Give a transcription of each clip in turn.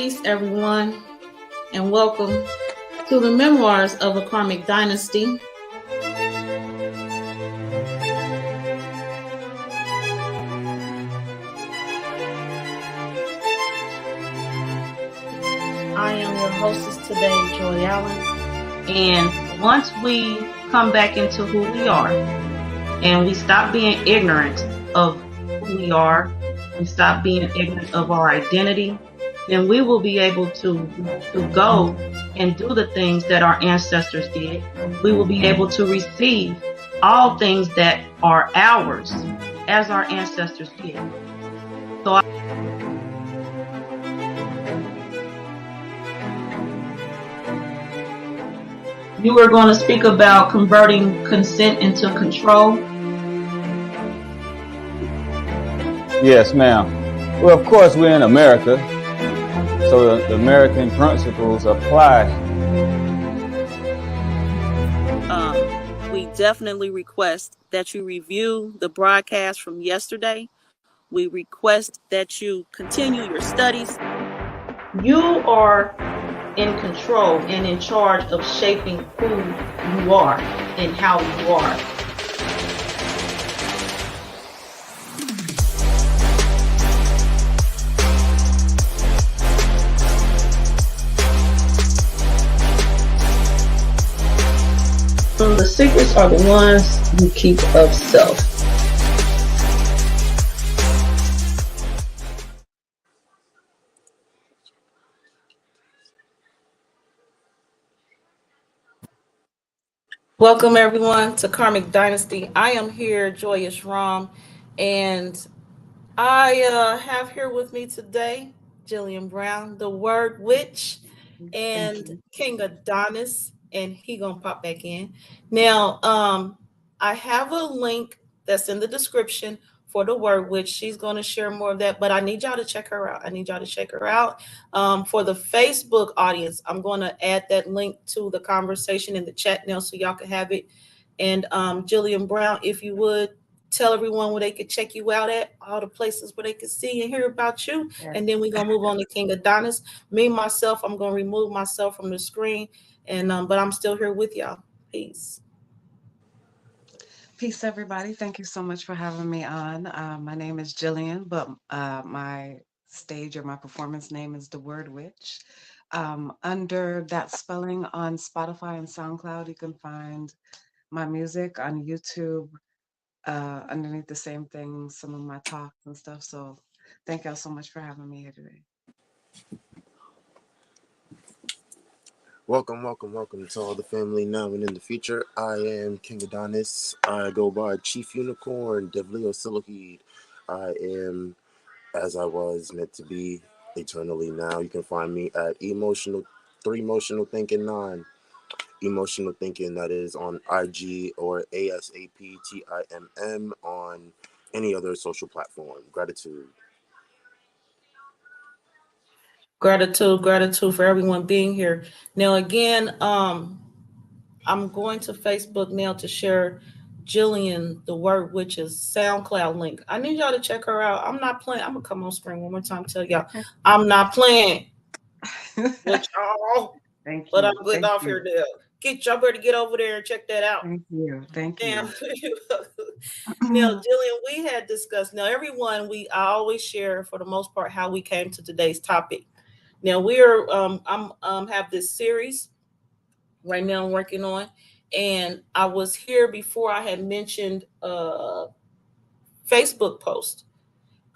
Peace, everyone, and welcome to the Memoirs of a Karmic Dynasty. I am your hostess today, Joy Allen. And once we come back into who we are, and we stop being ignorant of who we are, we stop being ignorant of our identity, then we will be able to go and do the things that our ancestors did. We will be able to receive all things that are ours as our ancestors did. So you were going to speak about converting consent into control. Yes, ma'am. Well, of course, we're in America, so the American principles apply. We definitely request that you review the broadcast from yesterday. We request that you continue your studies. You are in control and in charge of shaping who you are and how you are. The secrets are the ones you keep of self. Welcome everyone to Karmic Dynasty. I am here, Joyous Ram, and I have here with me today Jillian Brown, the DaWurdWitch, and King Adonnis, and he gonna pop back in. Now, I have a link that's in the description for the DaWurdWitch. She's gonna share more of that, but I need y'all to check her out. For the Facebook audience, I'm gonna add that link to the conversation in the chat now so y'all can have it. And Jillian Brown, if you would, tell everyone where they could check you out at, all the places where they could see and hear about you. Yes. And then we're going to move on to King Adonnis. Me, myself, I'm going to remove myself from the screen, and but I'm still here with y'all. Peace. Peace, everybody. Thank you so much for having me on. My name is Jillian, but my stage or my performance name is DaWurdWitch. Under that spelling on Spotify and SoundCloud, you can find my music. On YouTube, underneath the same thing, some of my talks and stuff. So thank y'all so much for having me here today. Welcome to all the family now and in the future. I am King Adonnis. I go by Chief Unicorn, Devleo Silicide. I am as I was meant to be eternally now. You can find me at Emotional Thinking 9. Emotional Thinking, that is on IG, or ASAPTIMM on any other social platform. Gratitude for everyone being here. Now again, I'm going to Facebook now to share Jillian, the DaWurdWitch's SoundCloud link. I need y'all to check her out. I'm not playing. I'm gonna come on screen one more time and tell y'all I'm not playing with y'all. Thank you. But I'm getting off here now. Y'all better get over there and check that out. Thank you. Now, Jillian, we had discussed. Now, everyone, I always share for the most part how we came to today's topic. Now we are I'm have this series right now I'm working on, and I was here before I had mentioned Facebook post.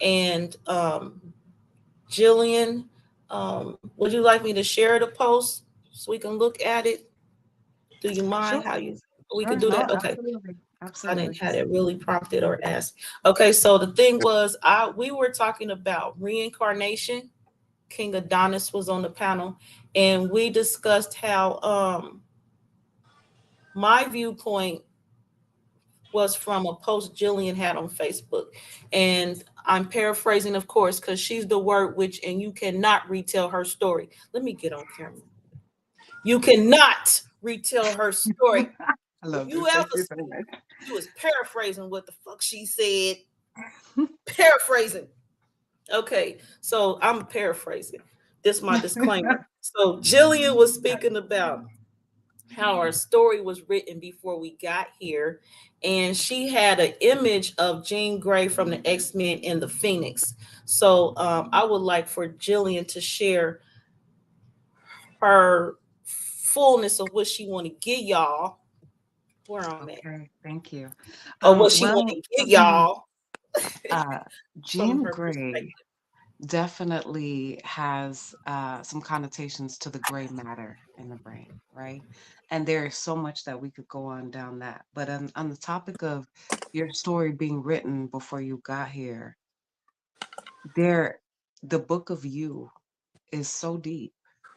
And Jillian, would you like me to share the post so we can look at it? Do you mind Sure. how we can do that? Okay. Absolutely. I didn't have it really prompted or asked. Okay, so the thing was, we were talking about reincarnation. King Adonnis was on the panel, and we discussed how my viewpoint was from a post Jillian had on Facebook. And I'm paraphrasing, of course, because she's the DaWurdWitch, and you cannot retell her story. Let me get on camera. You cannot retell her story. I love you was paraphrasing what the fuck she said. Paraphrasing. Okay, so I'm paraphrasing. This is my disclaimer. So Jillian was speaking about how our story was written before we got here, and she had an image of Jean Grey from the X-Men in the Phoenix. So I would like for Jillian to share her fullness of what she want to get y'all, where I'm at, Okay, thank you. or what she want Well, to get y'all uh, from Jean her Grey perspective. definitely has some connotations to the gray matter in the brain, right? And there is so much that we could go on down that. But on the topic of your story being written before you got here, there, the book of you is so deep.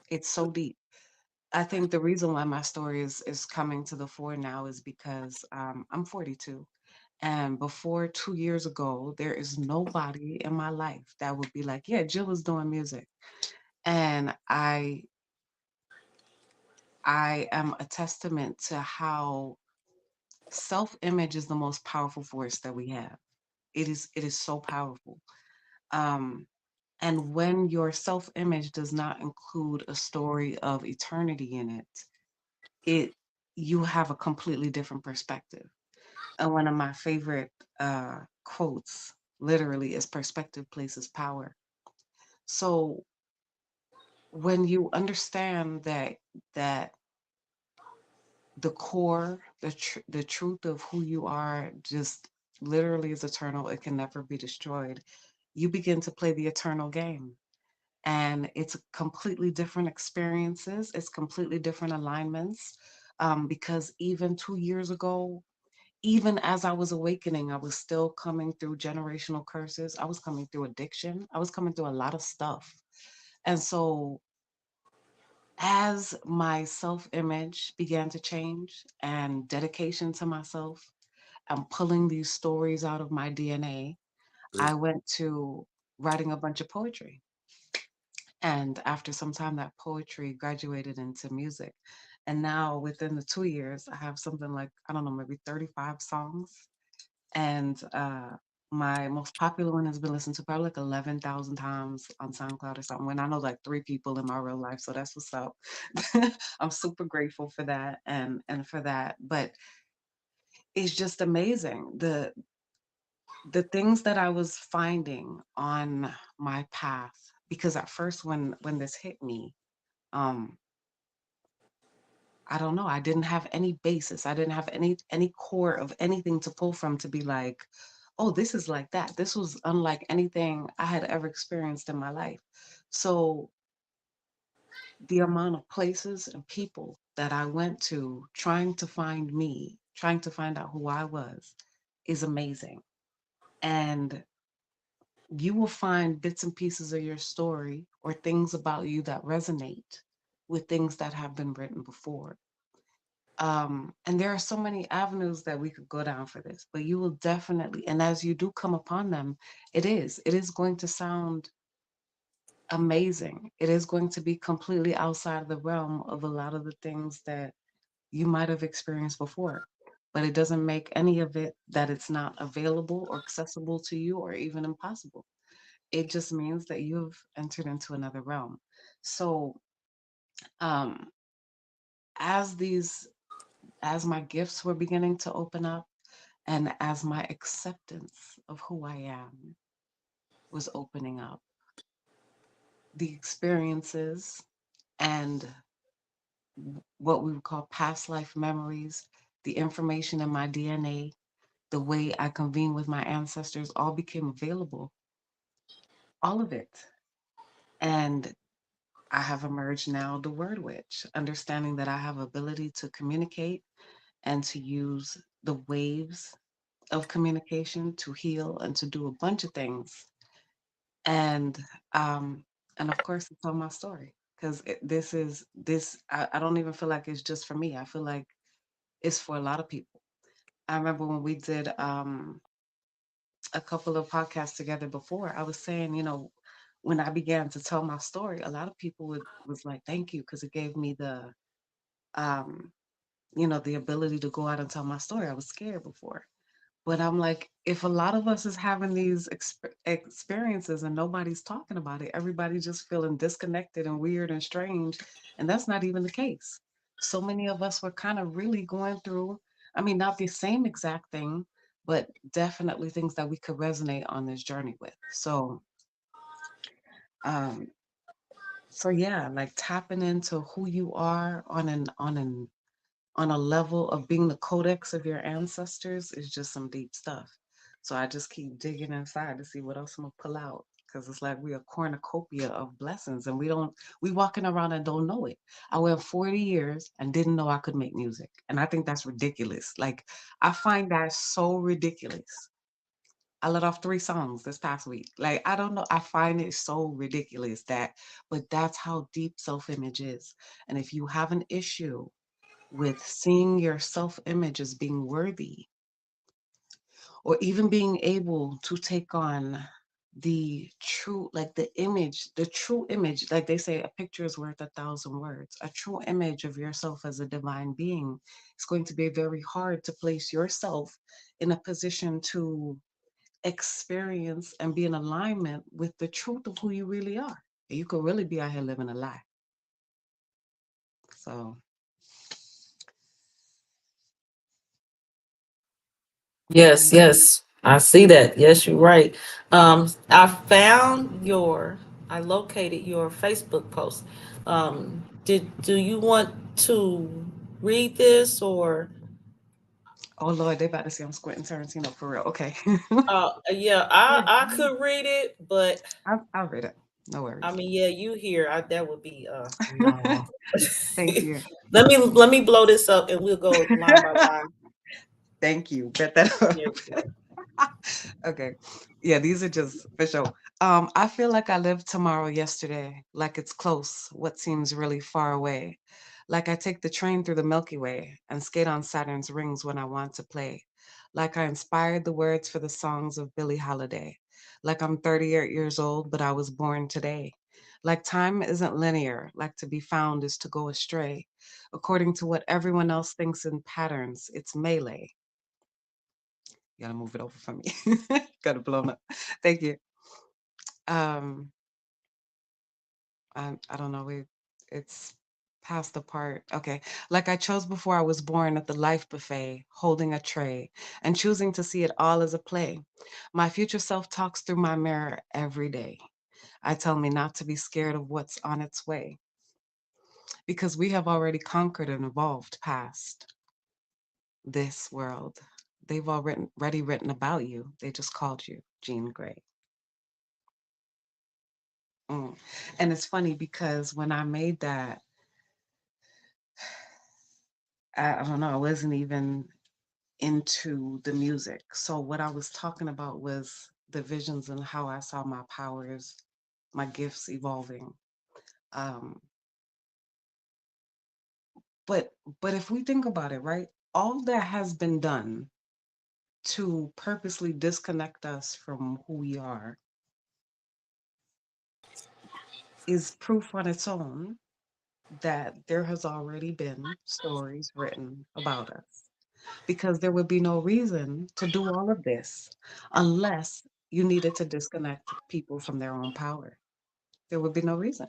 It's so deep. I think the reason why my story is coming to the fore now is because I'm 42. And before 2 years ago, there is nobody in my life that would be like, yeah, Jill is doing music. And I am a testament to how self-image is the most powerful force that we have. It is so powerful. Um, and when your self-image does not include a story of eternity in it, it you have a completely different perspective. And one of my favorite quotes literally is perspective places power. So when you understand that the core, the truth of who you are just literally is eternal, it can never be destroyed. You begin to play the eternal game. And it's completely different experiences, it's completely different alignments. Because even 2 years ago, even as I was awakening, I was still coming through generational curses. I was coming through addiction. I was coming through a lot of stuff. And so, as my self image began to change and dedication to myself, and pulling these stories out of my DNA, Mm. I went to writing a bunch of poetry. And after some time, that poetry graduated into music. And now, within the 2 years, I have something like, I don't know, maybe 35 songs. And my most popular one has been listened to probably like 11,000 times on SoundCloud or something. When I know like three people in my real life, so that's what's up. I'm super grateful for that and for that. But it's just amazing the things that I was finding on my path. Because at first, when this hit me, um, I don't know. I didn't have any basis. I didn't have any core of anything to pull from to be like, oh, this is like that. This was unlike anything I had ever experienced in my life. So the amount of places and people that I went to trying to find me, trying to find out who I was, is amazing. And you will find bits and pieces of your story or things about you that resonate with things that have been written before. And there are so many avenues that we could go down for this, but you will definitely, and as you do come upon them, it is going to sound amazing. It is going to be completely outside of the realm of a lot of the things that you might have experienced before. But it doesn't make any of it that it's not available or accessible to you or even impossible. It just means that you've entered into another realm. So, um, as these, as my gifts were beginning to open up, and as my acceptance of who I am was opening up, the experiences and what we would call past life memories, the information in my DNA, the way I convene with my ancestors all became available, all of it. And I have emerged now the word witch, understanding that I have ability to communicate and to use the waves of communication to heal and to do a bunch of things. And um and of course it's on my story because this is this I don't even feel like it's just for me. I feel like it's for a lot of people. I remember when we did a couple of podcasts together before, I was saying, when I began to tell my story, a lot of people was like, thank you, because it gave me um the ability to go out and tell my story. I was scared before. But I'm like, if a lot of us is having these experiences and nobody's talking about it, everybody's just feeling disconnected and weird and strange. And that's not even the case. So many of us were kind of really going through, I mean, not the same exact thing, but definitely things that we could resonate on this journey with. Um, so yeah, like tapping into who you are on a level of being the codex of your ancestors is just some deep stuff. So I just keep digging inside to see what else I'm gonna pull out. Cause it's like we a cornucopia of blessings and we walking around and don't know it. I went 40 years and didn't know I could make music. And I think that's ridiculous. Like I find that so ridiculous. I let off 3 songs this past week. Like I don't know. I find it so ridiculous but that's how deep self-image is. And if you have an issue with seeing your self image as being worthy, or even being able to take on the true, like the true image, like they say, a picture is worth 1,000 words. A true image of yourself as a divine being, it's going to be very hard to place yourself in a position to experience and be in alignment with the truth of who you really are. You could really be out here living a lie. So Yes, yes. I see that. Yes, you're right. I found I located your Facebook post. Do you want to read this or? oh Lord, they about to say I'm squinting Tarantino for real. Okay. Yeah, Yeah, I could read it, but I'll read it. No I worries. mean, yeah, you here. That would be no. Thank you. Let me blow this up and we'll go line by line. Thank you. Bet that Yeah. up. Okay. Yeah, these are just for sure. I feel like I lived tomorrow yesterday, like it's close, what seems really far away. Like I take the train through the Milky Way and skate on Saturn's rings when I want to play. Like I inspired the words for the songs of Billie Holiday. Like I'm 38 years old, but I was born today. Like time isn't linear, like to be found is to go astray. According to what everyone else thinks in patterns, it's melee. You gotta move it over for me. Gotta blow up. Thank you. Um, I don't know. It's past the part. Okay. Like I chose before I was born at the life buffet, holding a tray and choosing to see it all as a play. My future self talks through my mirror every day. I tell me not to be scared of what's on its way because we have already conquered and evolved past this world. They've already written about you. They just called you Jean Grey. Mm. And it's funny because when I made that, I don't know, I wasn't even into the music. So what I was talking about was the visions and how I saw my powers, my gifts evolving. Um, but but if we think about it, right, all that has been done to purposely disconnect us from who we are is proof on its own that there has already been stories written about us. Because there would be no reason to do all of this unless you needed to disconnect people from their own power. There would be no reason.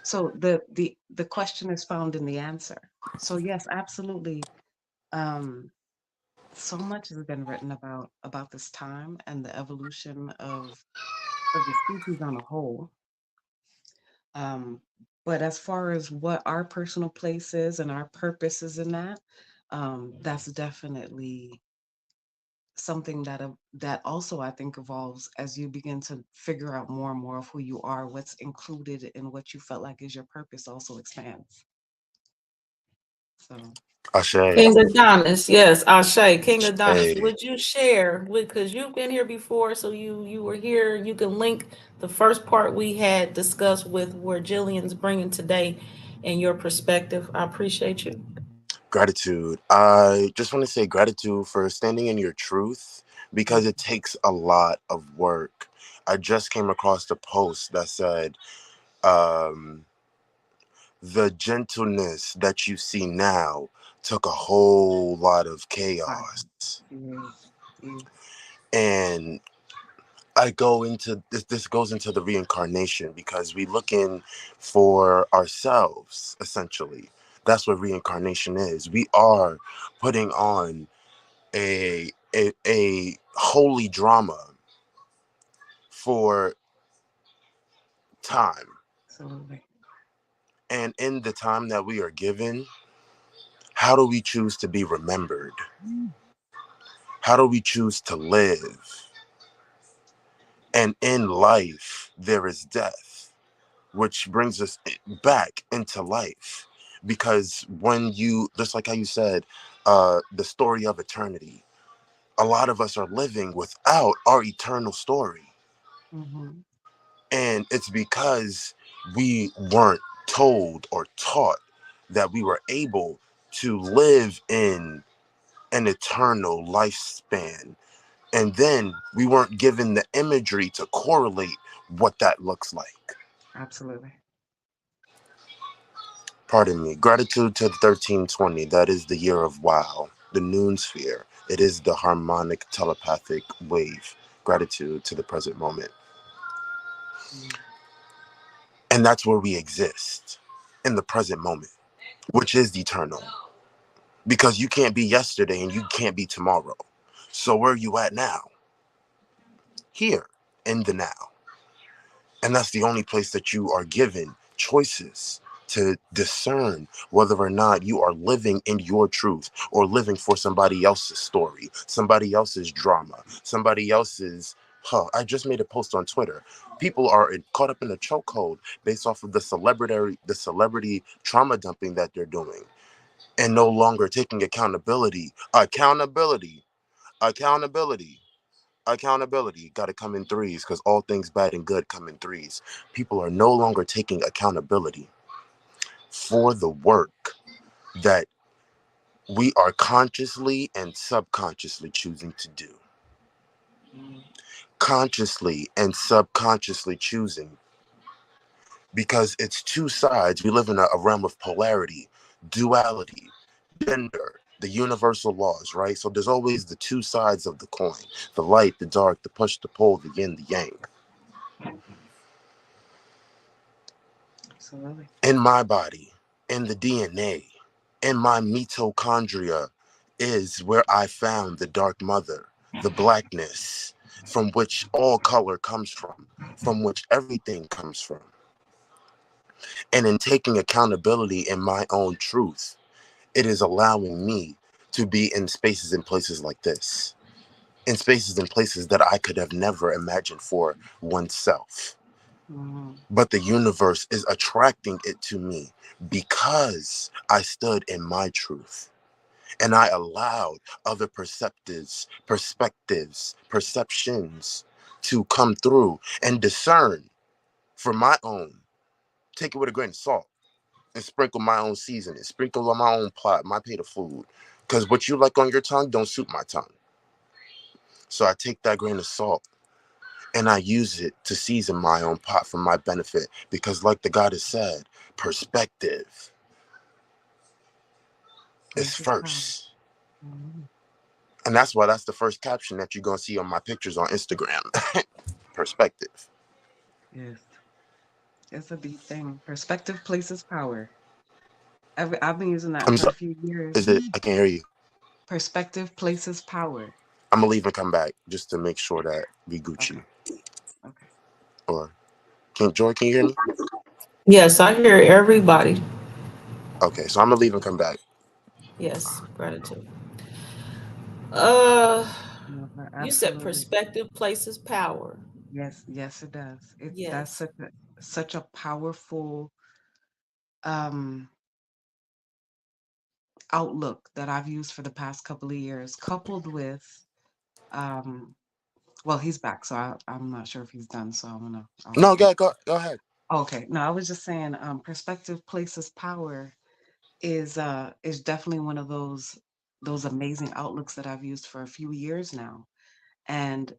So the question is found in the answer. So yes, absolutely. Um, so much has been written about this time and the evolution of the species on a whole. Um, but as far as what our personal place is and our purpose is in that, that's definitely something that also I think evolves as you begin to figure out more and more of who you are, what's included in what you felt like is your purpose also expands. So Ashe. King Adonis, yes, Ashe, King Adonis. Ashe. Would you share because you've been here before, so you were here. You can link the first part we had discussed with where Jillian's bringing today, and your perspective. I appreciate you. Gratitude. I just want to say gratitude for standing in your truth because it takes a lot of work. I just came across the post that said, um, the gentleness that you see now took a whole lot of wow. chaos. Yes. Mm. And I go into this. This goes into the reincarnation because we looking for ourselves. Essentially, that's what reincarnation is. We are putting on a holy drama for time, Absolutely. and in the time that we are given, how do we choose to be remembered? How do we choose to live? And in life, there is death, which brings us back into life. Because when you, just like how you said, the story of eternity, a lot of us are living without our eternal story. Mm-hmm. And it's because we weren't told or taught that we were able to live in an eternal lifespan. And then we weren't given the imagery to correlate what that looks like. Absolutely. Pardon me. Gratitude to the 1320. That is the year of wow. The noon sphere. It is the harmonic telepathic wave. Gratitude to the present moment. Mm. And that's where we exist, in the present moment, which is eternal. Because you can't be yesterday and you can't be tomorrow. So where are you at now? Here, in the now. And that's the only place that you are given choices to discern whether or not you are living in your truth or living for somebody else's story, somebody else's drama, somebody else's. I just made a post on Twitter. People are caught up in a chokehold based off of the celebrity trauma dumping that they're doing, and no longer taking accountability. Accountability. Accountability got to come in threes because all things bad and good come in threes. People are no longer taking accountability for the work that we are consciously and subconsciously choosing to do. Mm. Consciously and subconsciously choosing, because it's two sides. We live in a realm of polarity, duality, gender, the universal laws, right? So there's always the two sides of the coin: the light, the dark, the push, the pull, the yin, the yang. Absolutely. In my body, in the DNA, in my mitochondria is where I found the dark mother, the blackness from which all color comes from which everything comes from. And in taking accountability in my own truth, it is allowing me to be in spaces and places like this, in spaces and places that I could have never imagined for oneself. Mm. But the universe is attracting it to me because I stood in my truth and I allowed other perceptions to come through and discern for my own. Take it with a grain of salt and sprinkle my own seasoning, sprinkle on my own plot, my plate of food. Because what you like on your tongue don't suit my tongue. So I take that grain of salt and I use it to season my own pot for my benefit. Because, like the goddess said, perspective is Places power. first. Mm. And that's why that's the first caption that you're going to see on my pictures on Instagram. Perspective. Yes. It's a deep thing. Perspective places power. I've been using that I'm for a sorry. few Is years. it? I can't hear you. Perspective places power. I'm going to leave and come back just to make sure that we Gucci. Okay. Okay. Or, Joy, can you hear me? Yes, I hear everybody. Okay, so I'm going to leave and come back. Yes, gratitude. Uh, No, you said absolutely. perspective places power. Yes, yes, it does. That's Yes. such a powerful um outlook that I've used for the past couple of years, coupled with um well, he's back, so I'm not sure if he's done, so I'll No, let him. go ahead. Okay. No, I was just saying, perspective places power is definitely one of those amazing outlooks that I've used for a few years now. And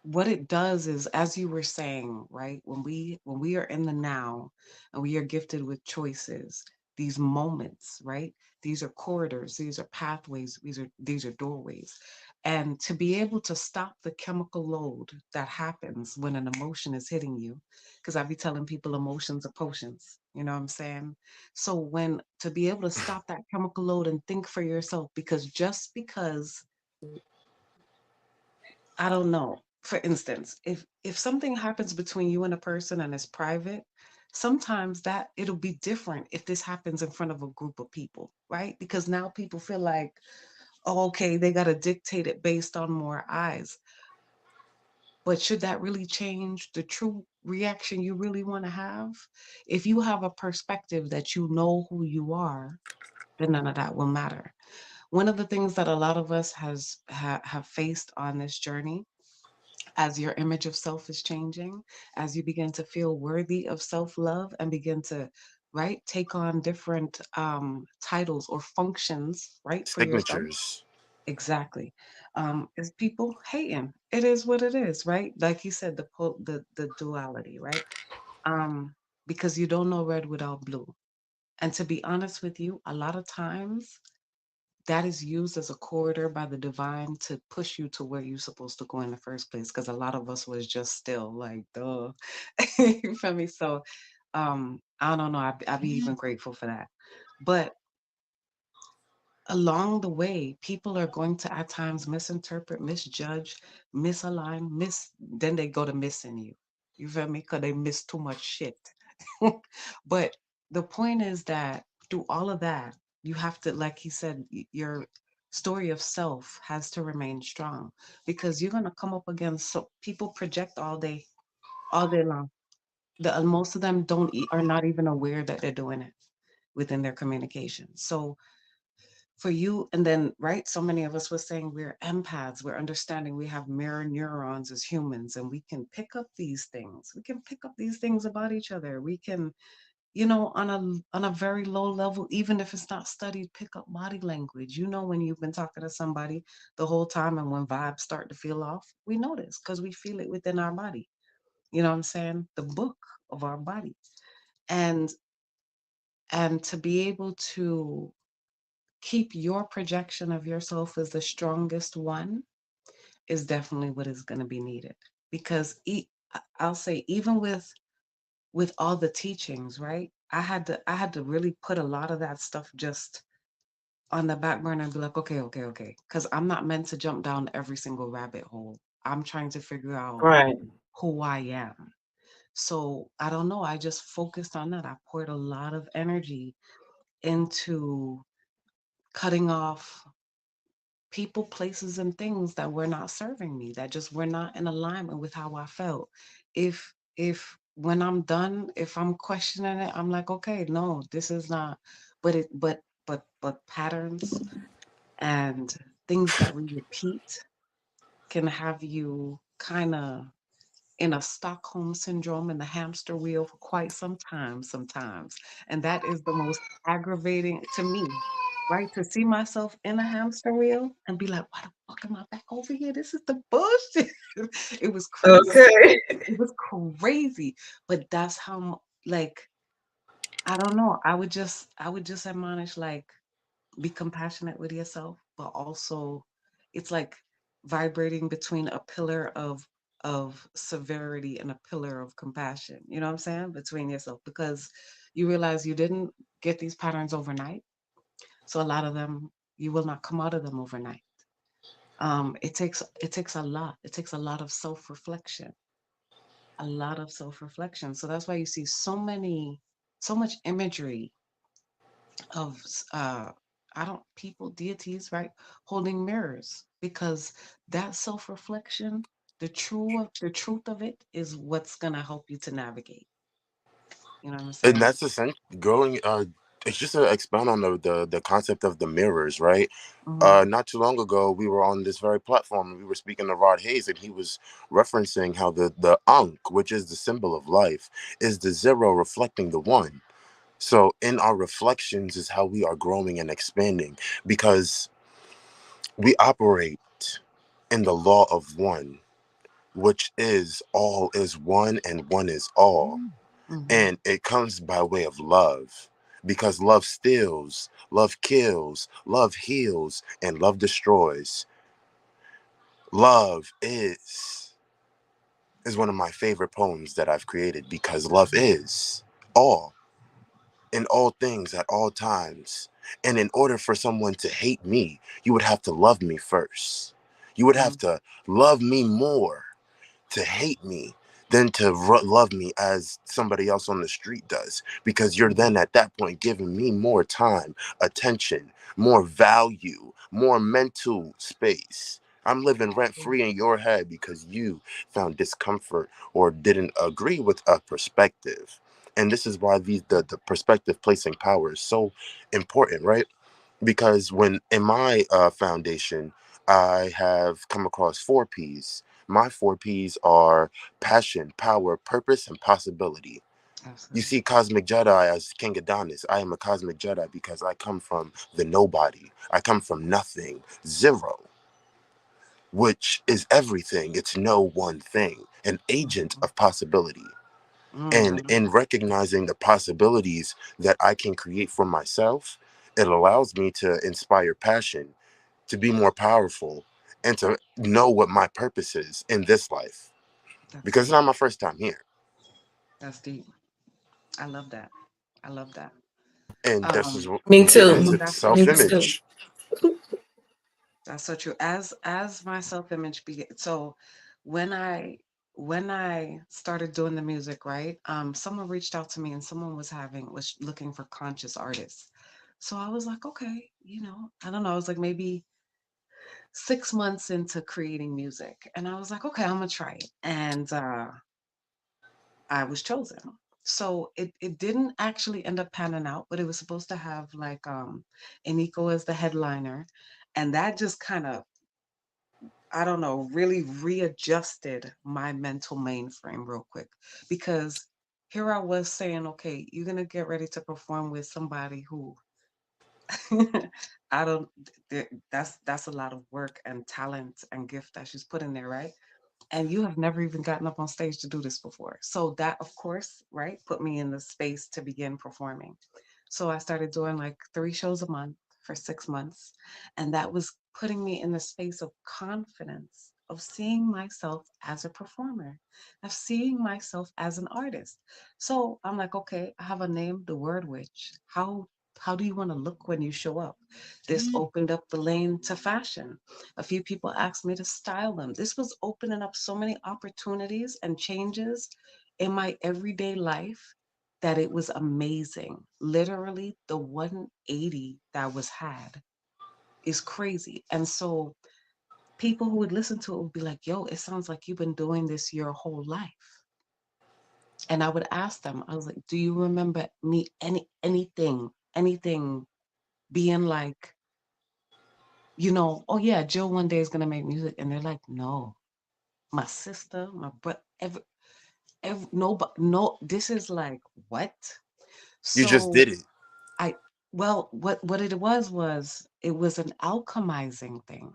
what it does is, as you were saying, right, when we are in the now and we are gifted with choices, these moments, right? These are corridors, these are pathways, these are doorways. And to be able to stop the chemical load that happens when an emotion is hitting you, because I be telling people emotions are potions, you know what I'm saying? So when to be able to stop that chemical load and think for yourself, because just because, I don't know, for instance, if something happens between you and a person and it's private, sometimes that it'll be different if this happens in front of a group of people, right? Because now people feel like, oh, okay, they got to dictate it based on more eyes. But should that really change the true reaction you really want to have? If you have a perspective that you know who you are, then none of that will matter. One of the things that a lot of us have faced on this journey, as your image of self is changing, as you begin to feel worthy of self-love and begin to, right, take on different titles or functions, right, for yourself. Signatures. Exactly. Is people hating. It is what it is, right? Like you said, the duality, right? Because you don't know red without blue. And to be honest with you, a lot of times that is used as a corridor by the divine to push you to where you're supposed to go in the first place. Because a lot of us was just still like, duh. You feel me? So I don't know. I'd be even grateful for that. But along the way, people are going to at times misinterpret, misjudge, misalign, then they go to missing you. You feel me? Because they miss too much shit. But the point is that through all of that, you have to, like he said, your story of self has to remain strong, because you're gonna come up against, so people project all day long. Most of them are not even aware that they're doing it within their communication. So for you, and then, right, so many of us were saying we're empaths, we're understanding, we have mirror neurons as humans, and we can pick up these things, we can pick up these things about each other, we can, on a very low level, even if it's not studied, pick up body language. When you've been talking to somebody the whole time, and when vibes start to feel off, we notice because we feel it within our body. You know what I'm saying? The book of our body. And and to be able to keep your projection of yourself as the strongest one is definitely what is going to be needed, because I'll say, even with all the teachings, right, I had to really put a lot of that stuff just on the back burner and be like, okay, okay, okay, because I'm not meant to jump down every single rabbit hole. I'm trying to figure out Right. who I am. So I don't know, I just focused on that. I poured a lot of energy into cutting off people, places, and things that were not serving me, that just were not in alignment with how I felt. If when I'm done, if I'm questioning it, I'm like, okay, no, this is not. But but patterns and things that we repeat can have you kind of in a Stockholm syndrome, in the hamster wheel for quite some time sometimes. And that is the most aggravating to me, right? To see myself in a hamster wheel and be like, why the fuck am I back over here? This is the bullshit. It was crazy. Okay. It was crazy. But that's how, like, I don't know. I would just admonish, like, be compassionate with yourself, but also it's like vibrating between a pillar of severity and a pillar of compassion. You know what I'm saying? Between yourself, because you realize you didn't get these patterns overnight. So a lot of them, you will not come out of them overnight. It takes a lot. It takes a lot of self-reflection. A lot of self-reflection. So that's why you see so much imagery of I don't people, deities, right, holding mirrors, because that self-reflection, the truth of it is what's gonna help you to navigate. You know what I'm And saying? that's essentially growing. It's just to expound on the concept of the mirrors, right? Hmm. Not too long ago, we were on this very platform, and we were speaking to Rod Hayes, and he was referencing how the Ankh, which is the symbol of life, is the zero reflecting the one. So in our reflections is how we are growing and expanding, because we operate in the law of one, which is all is one and one is all. Hmm. And it comes by way of love. because love steals, love kills, love heals, and love destroys. Love is one of my favorite poems that I've created because love is all in all things at all times. And in order for someone to hate me, you would have to love me first. You would have Mm, to love me more to hate me than to love me as somebody else on the street does, because you're mm, then at that point giving me more time, attention, more value, more mental space. I'm living rent mm, free in your head because you found discomfort or didn't agree with a perspective. And this is why the perspective placing power is so important, right? Because when in my foundation, I have come across 4 P's. My 4 P's are passion, power, purpose, and possibility. You absolutely. see Cosmic Jedi as King Adonnis. I am a Cosmic Jedi because I come from the nobody. I come from nothing, zero, which is everything. It's no one thing, an agent Mhm. of possibility. I And love in that. recognizing the possibilities that I can create for myself, it allows me to inspire passion, to be more powerful, and to know what my purpose is in this life. That's Because it's deep. not my first time here. That's deep. I love that. I love that. And this is Um, what Me we get and too. into that's so Me self true. too. image. That's so true. As my self-image began, so when I when I started doing the music, right? Someone reached out to me and someone was looking for conscious artists. So I was like, okay, I don't know. I was like maybe 6 months into creating music, and I was like, okay, I'm gonna try it, and I was chosen. So it didn't actually end up panning out, but it was supposed to have like Eniko as the headliner, and that just kind of, I don't know, really readjusted my mental mainframe real quick, because here I was saying, okay, you're gonna get ready to perform with somebody who I don't that's a lot of work and talent and gift that she's put in there, right? And you have never even gotten up on stage to do this before. So that, of course, right, put me in the space to begin performing. So I started doing like 3 shows a month for 6 months. And that was putting me in the space of confidence, of seeing myself as a performer, of seeing myself as an artist. So I'm like, okay, I have a name, DaWurdWitch. How do you want to look when you show up? This opened up the lane to fashion. A few people asked me to style them. This was opening up so many opportunities and changes in my everyday life that it was amazing. Literally, the 180 that was had is crazy. And so people who would listen to it would be like, yo, it sounds like you've been doing this your whole life. And I would ask them, I was like, do you remember me anything being like, oh yeah, Jill one day is gonna make music. And they're like, no, my sister, my brother, nobody, no, this is like, what? You just So did it. I, well, what it was it was an alchemizing thing.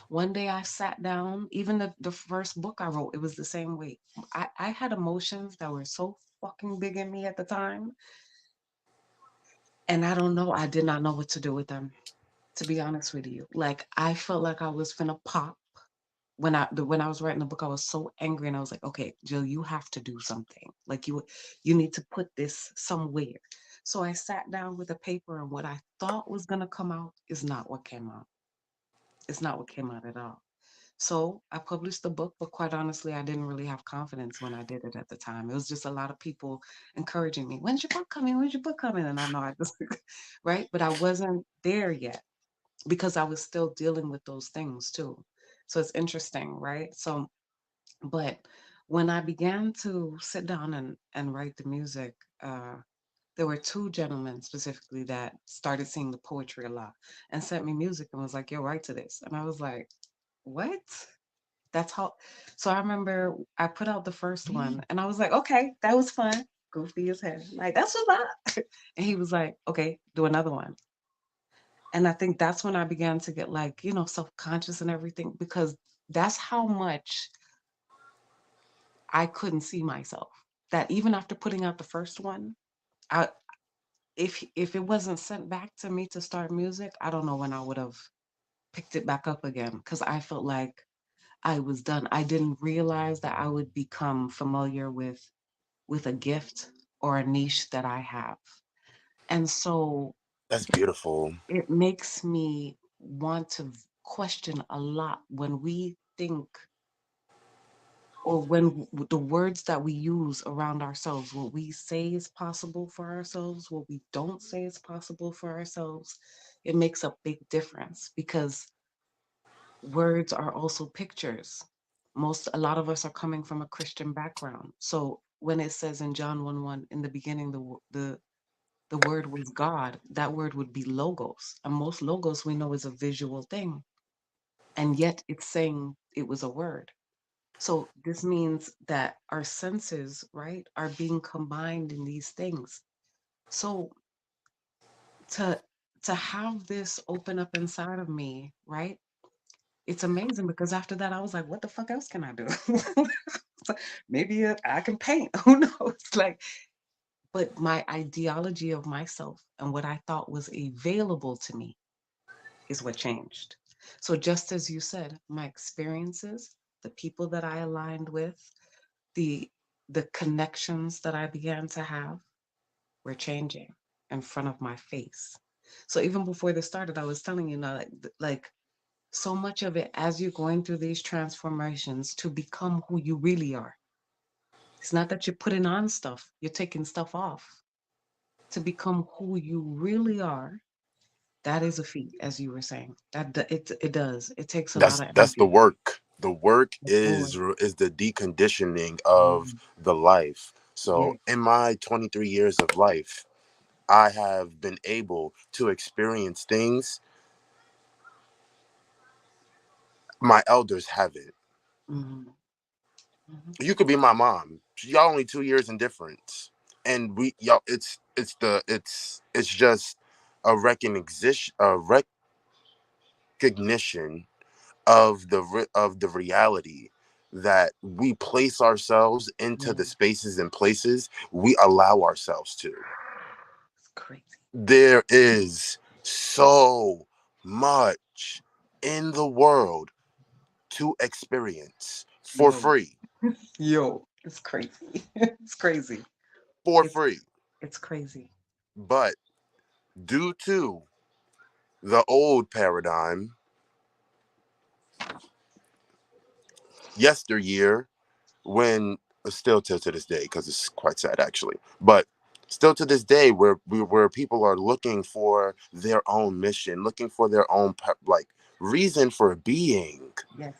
One day I sat down, even the first book I wrote, it was the same way. I had emotions that were so fucking big in me at the time. And I don't know, I did not know what to do with them, to be honest with you. Like I felt like I was finna pop. When I was writing the book, I was so angry, and I was like, okay, Jill, you have to do something. Like you need to put this somewhere. So I sat down with a paper, and what I thought was gonna come out is not what came out. It's not what came out at all. So I published the book, but quite honestly, I didn't really have confidence when I did it at the time. It was just a lot of people encouraging me, when's your book coming? When's your book coming? And I know I just right, but I wasn't there yet because I was still dealing with those things too. So it's interesting, right? So, but when I began to sit down and write the music, there were two gentlemen specifically that started seeing the poetry a lot and sent me music and was like, yo, write to this. And I was like, what? That's how. So I remember I put out the first one and I was like, okay, that was fun. Goofy as hell. Like, that's a lot. And he was like, okay, do another one. And I think that's when I began to get like, self-conscious and everything, because that's how much I couldn't see myself. That even after putting out the first one, I if it wasn't sent back to me to start music, I don't know when I would have picked it back up again, because I felt like I was done. I didn't realize that I would become familiar with a gift or a niche that I have. And so That's beautiful. it makes me want to question a lot when we think, or when the words that we use around ourselves, what we say is possible for ourselves, what we don't say is possible for ourselves. It makes a big difference, because words are also pictures. A lot of us are coming from a Christian background. So when it says in John 1:1, in the beginning, the word was God, that word would be logos. And most logos we know is a visual thing. And yet it's saying it was a word. So this means that our senses, right, are being combined in these things. So to to have this open up inside of me, right? It's amazing, because after that I was like, what the fuck else can I do? So maybe I can paint. Who knows? Like, but my ideology of myself and what I thought was available to me is what changed. So just as you said, my experiences, the people that I aligned with, the the connections that I began to have were changing in front of my face. So even before this started, I was telling you now, like so much of it, as you're going through these transformations to become who you really are. It's not that you're putting on stuff, you're taking stuff off to become who you really are. That is a feat, as you were saying. It does. It takes a lot of That's the energy. work. The work Of course. is the deconditioning of Mhm. the life. So Yes. in my 23 years of life, I have been able to experience things my elders haven't. Mhm. Mhm. You could be my mom. Y'all only 2 years in difference, and we y'all. It's just a recognition of the reality that we place ourselves into Yeah. the spaces and places we allow ourselves to. It's crazy. There is so much in the world to experience for Yo. free. Yo. It's crazy. It's crazy. For It's free. it's crazy. But due to the old paradigm, yesteryear, when still to this day, because it's quite sad actually, but still to this day, where people are looking for their own mission, looking for their own like reason for being. Yes.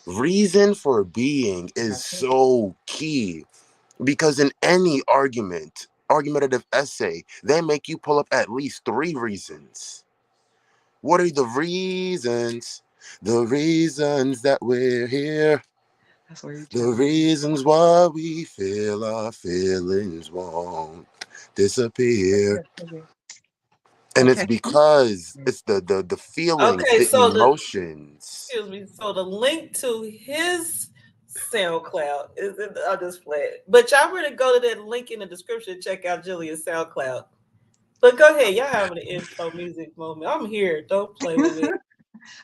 Reason for being is That's it. so key, because in any argumentative essay, they make you pull up at least three reasons. What are the reasons? The reasons that we're here. That's where each The other. reasons why we feel our feelings won't disappear. Okay. And it's Okay. because Yeah. it's the feelings, Okay, the so the emotions. excuse me. So the link to his SoundCloud is in the, I'll just play it. But y'all really go to that link in the description. Check out Jillian's SoundCloud. But go ahead, y'all having an intro music moment. I'm here. Don't play with me.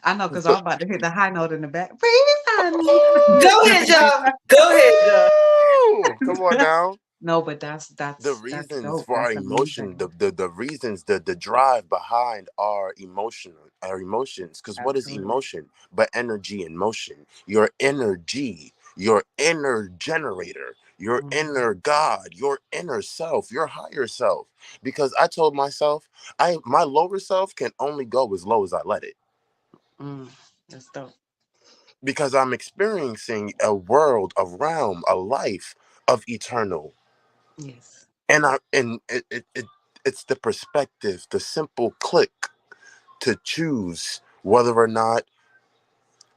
I know, because So, I'm about to hit the high note in the back. Reasons. Go ahead, y'all. Go ahead, y'all. come on now. No, but that's The that's reasons dope. for our That's emotion, amazing. the reasons, the drive behind our emotions. Because what is Absolutely. emotion but energy in motion? Your energy, your inner generator, your Mhm. inner God, your inner self, your higher self. Because I told myself, my lower self can only go as low as I let it, Mm, that's dope. because I'm experiencing a world, a realm, a life of eternal. Yes. And it's the perspective, the simple click to choose whether or not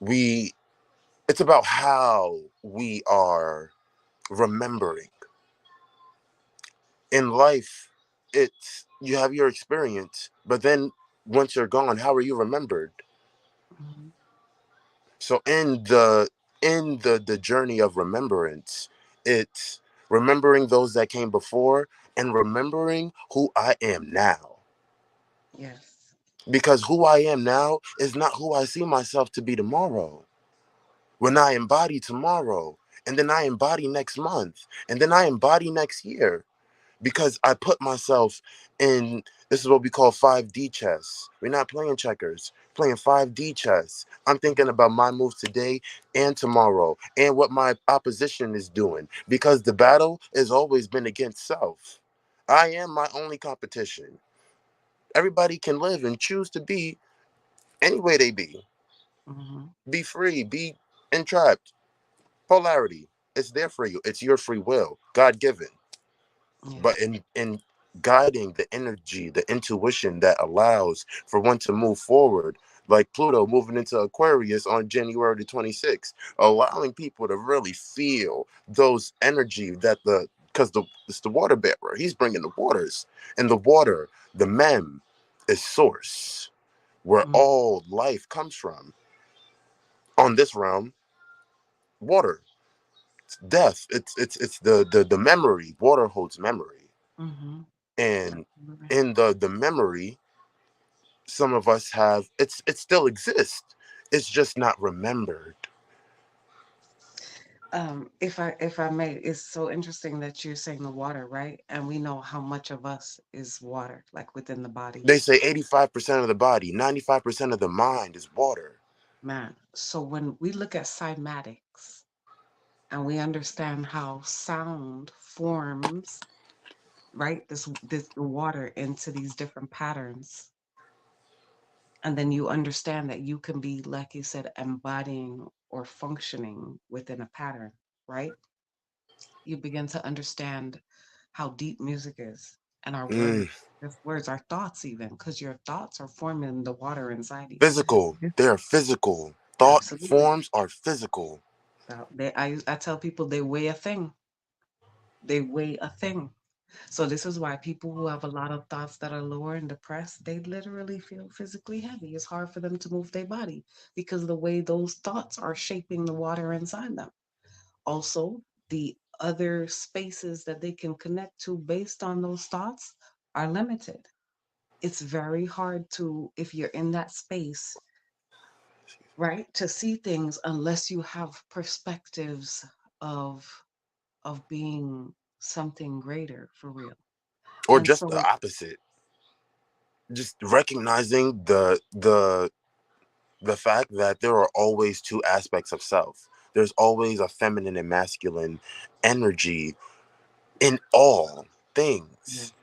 we. It's about how we are remembering in life. It's you have your experience, but then once you're gone, how are you remembered? Mhm. So in the journey of remembrance, it's remembering those that came before and remembering who I am now. Yes. Because who I am now is not who I see myself to be tomorrow. When I embody tomorrow, and then I embody next month, and then I embody next year. Because I put myself in, this is what we call 5D chess. We're not playing checkers, playing 5D chess. I'm thinking about my moves today and tomorrow and what my opposition is doing, because the battle has always been against self. I am my only competition. Everybody can live and choose to be any way they be. Hmm. Be free, be entrapped. Polarity. It's there for you. It's your free will, God given. Yeah. But in guiding the energy, the intuition that allows for one to move forward, like Pluto moving into Aquarius on January the 26th, allowing people to really feel those energy that because it's the water bearer. He's bringing the waters, and the water, the mem, is source where Mm. all life comes from. On this realm, water, it's death. It's the memory. Water holds memory, Mm-hmm. and Absolutely. in the memory, some of us have, it still exists, it's just not remembered. If I may, it's so interesting that you're saying the water, right? And we know how much of us is water, like within the body. They say 85% of the body, 95% of the mind is water. Man, so when we look at cymatics and we understand how sound forms, right? This the water into these different patterns. And then you understand that you can be, like you said, embodying or functioning within a pattern, right? You begin to understand how deep music is and our words. Mm, Just words, our thoughts, even, because your thoughts are forming the water inside you. physical, Yes. they are physical. Thought Absolutely. forms are physical. I tell people they weigh a thing. They weigh a thing. So this is why people who have a lot of thoughts that are lower and depressed, they literally feel physically heavy. It's hard for them to move their body because the way those thoughts are shaping the water inside them. Also, the other spaces that they can connect to based on those thoughts are limited. It's very hard to, if you're in that space, right, to see things unless you have perspectives of being something greater for real. Or And just the so, opposite, just recognizing the fact that there are always two aspects of self. There's always a feminine and masculine energy in all yeah. things.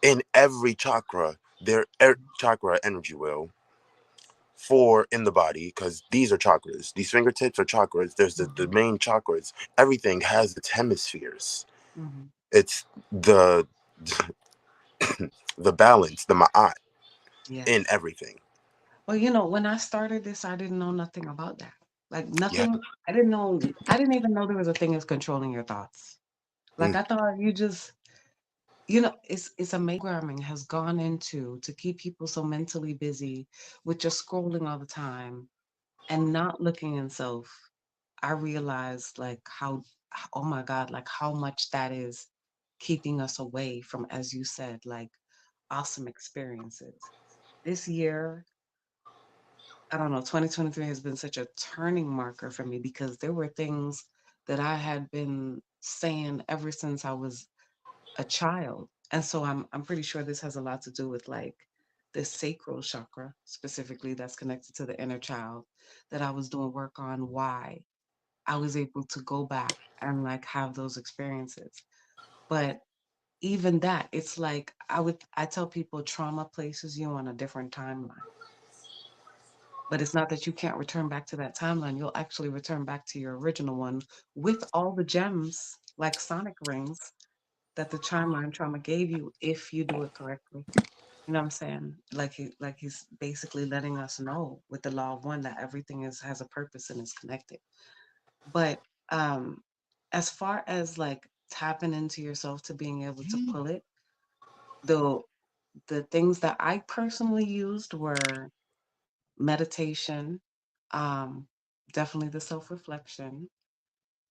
In every chakra, chakra energy will for in the body, because these are chakras. These fingertips are chakras. There's the Hmm. main chakras. Everything has its hemispheres. Hmm. It's the balance, the ma'at in Yes. everything. Well, when I started this, I didn't know nothing about that. Like Yeah. nothing. I didn't know. I didn't even know there was a thing as controlling your thoughts. Like Mm. I thought you just, it's amazing programming has gone into to keep people so mentally busy with just scrolling all the time and not looking in self. I realized like how, oh my God, like how much that is keeping us away from, as you said, like awesome experiences. This year, I don't know, 2023 has been such a turning marker for me because there were things that I had been saying ever since I was a child. And so I'm pretty sure this has a lot to do with like the sacral chakra specifically that's connected to the inner child that I was doing work on, why I was able to go back and like have those experiences. But even that, it's like I tell people trauma places you on a different timeline. But it's not that you can't return back to that timeline. You'll actually return back to your original one with all the gems, like sonic rings, that the timeline trauma gave you if you do it correctly. You know what I'm saying? Like he's basically letting us know with the law of one that everything has a purpose and is connected. But as far as like tapping into yourself to being able to pull it, the the things that I personally used were meditation, um, definitely the self-reflection,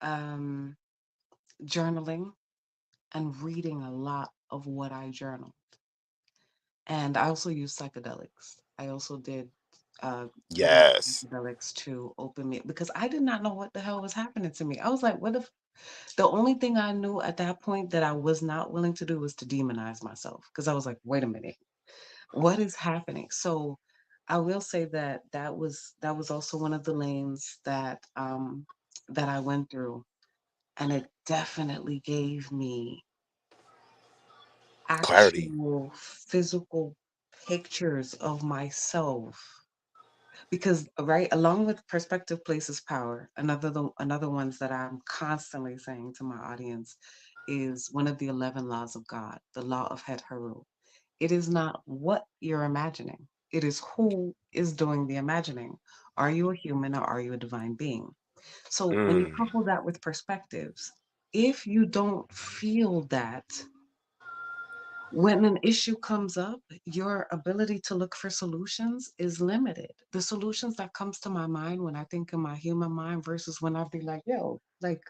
um, journaling, and reading a lot of what I journal. And I also use psychedelics. I also did use Yes. psychedelics to open me because I did not know what the hell was happening to me. I was like, what if the only thing I knew at that point that I was not willing to do was to demonize myself because I was like, wait a minute, what is happening? So I will say that that was also one of the lanes that I went through, and it definitely gave me Clarity. actual physical pictures of myself because right along with perspective places power, another ones that I'm constantly saying to my audience is one of the 11 laws of God, the law of Het Haru. It is not what you're imagining, it is who is doing the imagining. Are you a human or are you a divine being? So when you Mm. couple that with perspectives, if you don't feel that, when an issue comes up, your ability to look for solutions is limited. The solutions that comes to my mind when I think in my human mind versus when I be like, yo, like,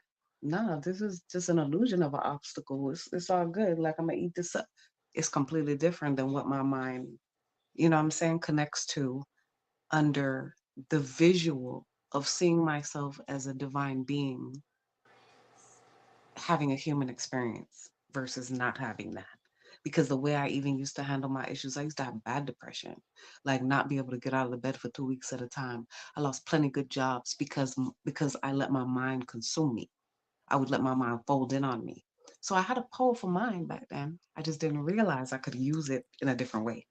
nah, this is just an illusion of an obstacle. It's all good. Like I'm gonna eat this up. It's completely different than what my mind, you know what I'm saying, connects to under the visual of seeing myself as a divine being having a human experience versus not having that. Because the way I even used to handle my issues, I used to have bad depression, like not be able to get out of the bed for 2 weeks at a time. I lost plenty good jobs because I let my mind consume me. I would let my mind fold in on me. So I had a powerful mind back then. I just didn't realize I could use it in a different way.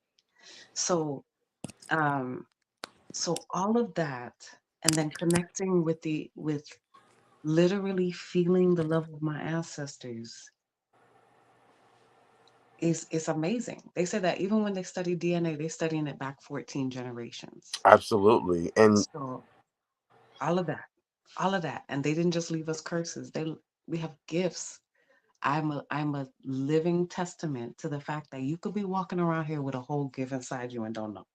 So um so all of that and then connecting with literally feeling the love of my ancestors is amazing. They say that even when they study DNA, they're studying it back 14 generations. Absolutely. And So all of that, all of that, and they didn't just leave us curses. We have gifts. I'm a living testament to the fact that you could be walking around here with a whole gift inside you and don't know.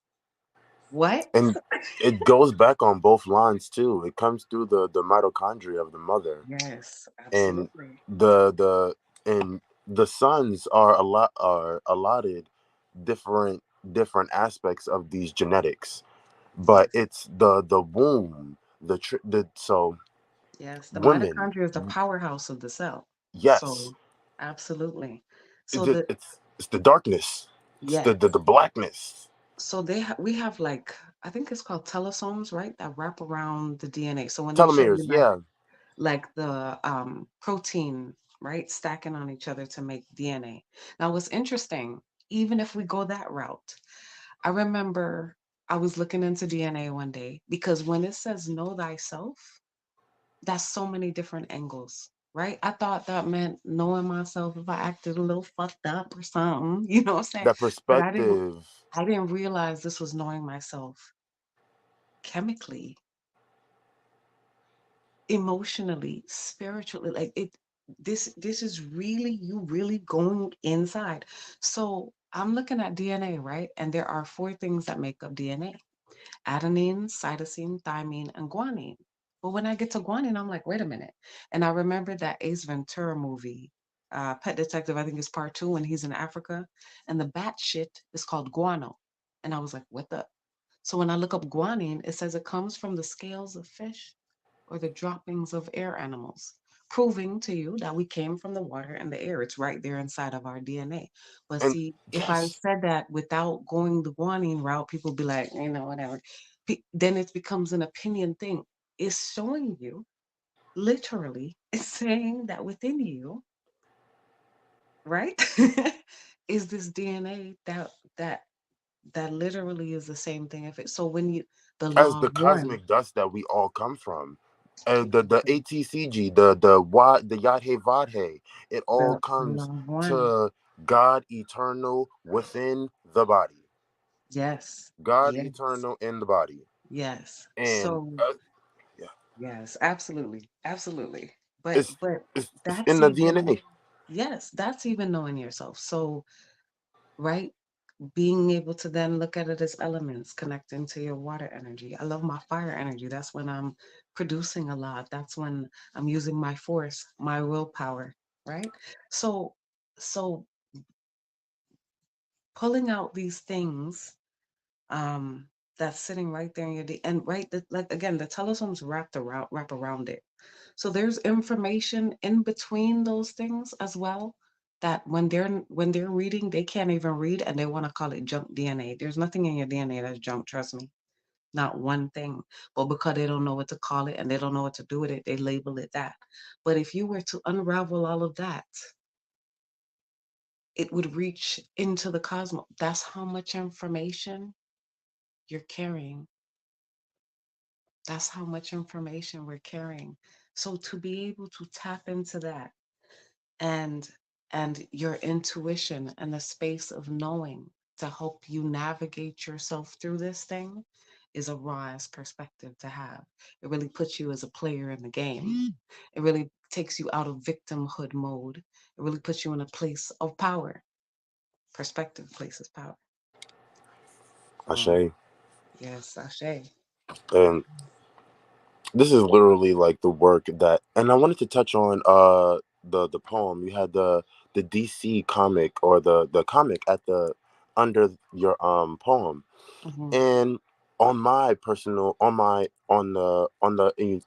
What? and it goes back on both lines too. It comes through the mitochondria of the mother, Yes, and absolutely. the and the sons are allotted different aspects of these genetics, but Yes. it's the womb, the so Yes. The women. mitochondria is the powerhouse of the cell. Yes, So absolutely. So it's the it's the darkness, it's yes. the blackness. So we have like I think it's called telosomes, right? That wrap around the DNA. So when they show Telomeres, you yeah. like the protein, right, stacking on each other to make DNA. Now, what's interesting, even if we go that route, I remember I was looking into DNA one day because when it says know thyself, that's so many different angles. Right? I thought that meant knowing myself if I acted a little fucked up or something, you know what I'm saying? That But perspective. I didn't realize this was knowing myself chemically, emotionally, spiritually. Like this is really you really going inside. So I'm looking at DNA, right? And there are four things that make up DNA: adenine, cytosine, thymine, and guanine. But when I get to guanine, I'm like, wait a minute. And I remember that Ace Ventura movie, Pet Detective, I think it's part two, when he's in Africa, and the bat shit is called guano. And I was like, what the? So when I look up guanine, it says it comes from the scales of fish or the droppings of air animals, proving to you that we came from the water and the air. It's right there inside of our DNA. But And see, if I yes, said that without going the guanine route, people be like, you know, whatever. Then it becomes an opinion thing. It's showing you, literally, it's saying that within you, right, is this DNA that that literally is the same thing. If it so when you the as law the of one, cosmic dust that we all come from. The ATCG, the Yad He Vad He, it all the comes law of one. to God eternal within the body. Yes. God Yes. eternal in the body. Yes. And So yeah, yes, absolutely. Absolutely. But it's, but it's that's in the even DNA. yes, that's even knowing yourself. So right, being able to then look at it as elements connecting to your water energy. I love my fire energy. That's when I'm producing a lot. That's when I'm using my force, my willpower, right? So so pulling out these things that's sitting right there in your and right like again the telesomes wrap around it. So there's information in between those things as well that when they're reading, they can't even read and they want to call it junk DNA. There's nothing in your DNA that's junk, trust me. Not one thing. But because they don't know what to call it and they don't know what to do with it, they label it that. But if you were to unravel all of that, it would reach into the cosmos. That's how much information you're carrying. That's how much information we're carrying. So to be able to tap into that and your intuition and the space of knowing to help you navigate yourself through this thing is a raw perspective to have. It really puts you as a player in the game. It really takes you out of victimhood mode. It really puts you in a place of power. Perspective places power. Ashe. Yes, Ashe. And this is literally like the work that, and I wanted to touch on the poem. You had the DC comic, or the comic at the under your poem. Hmm. And on my personal, on the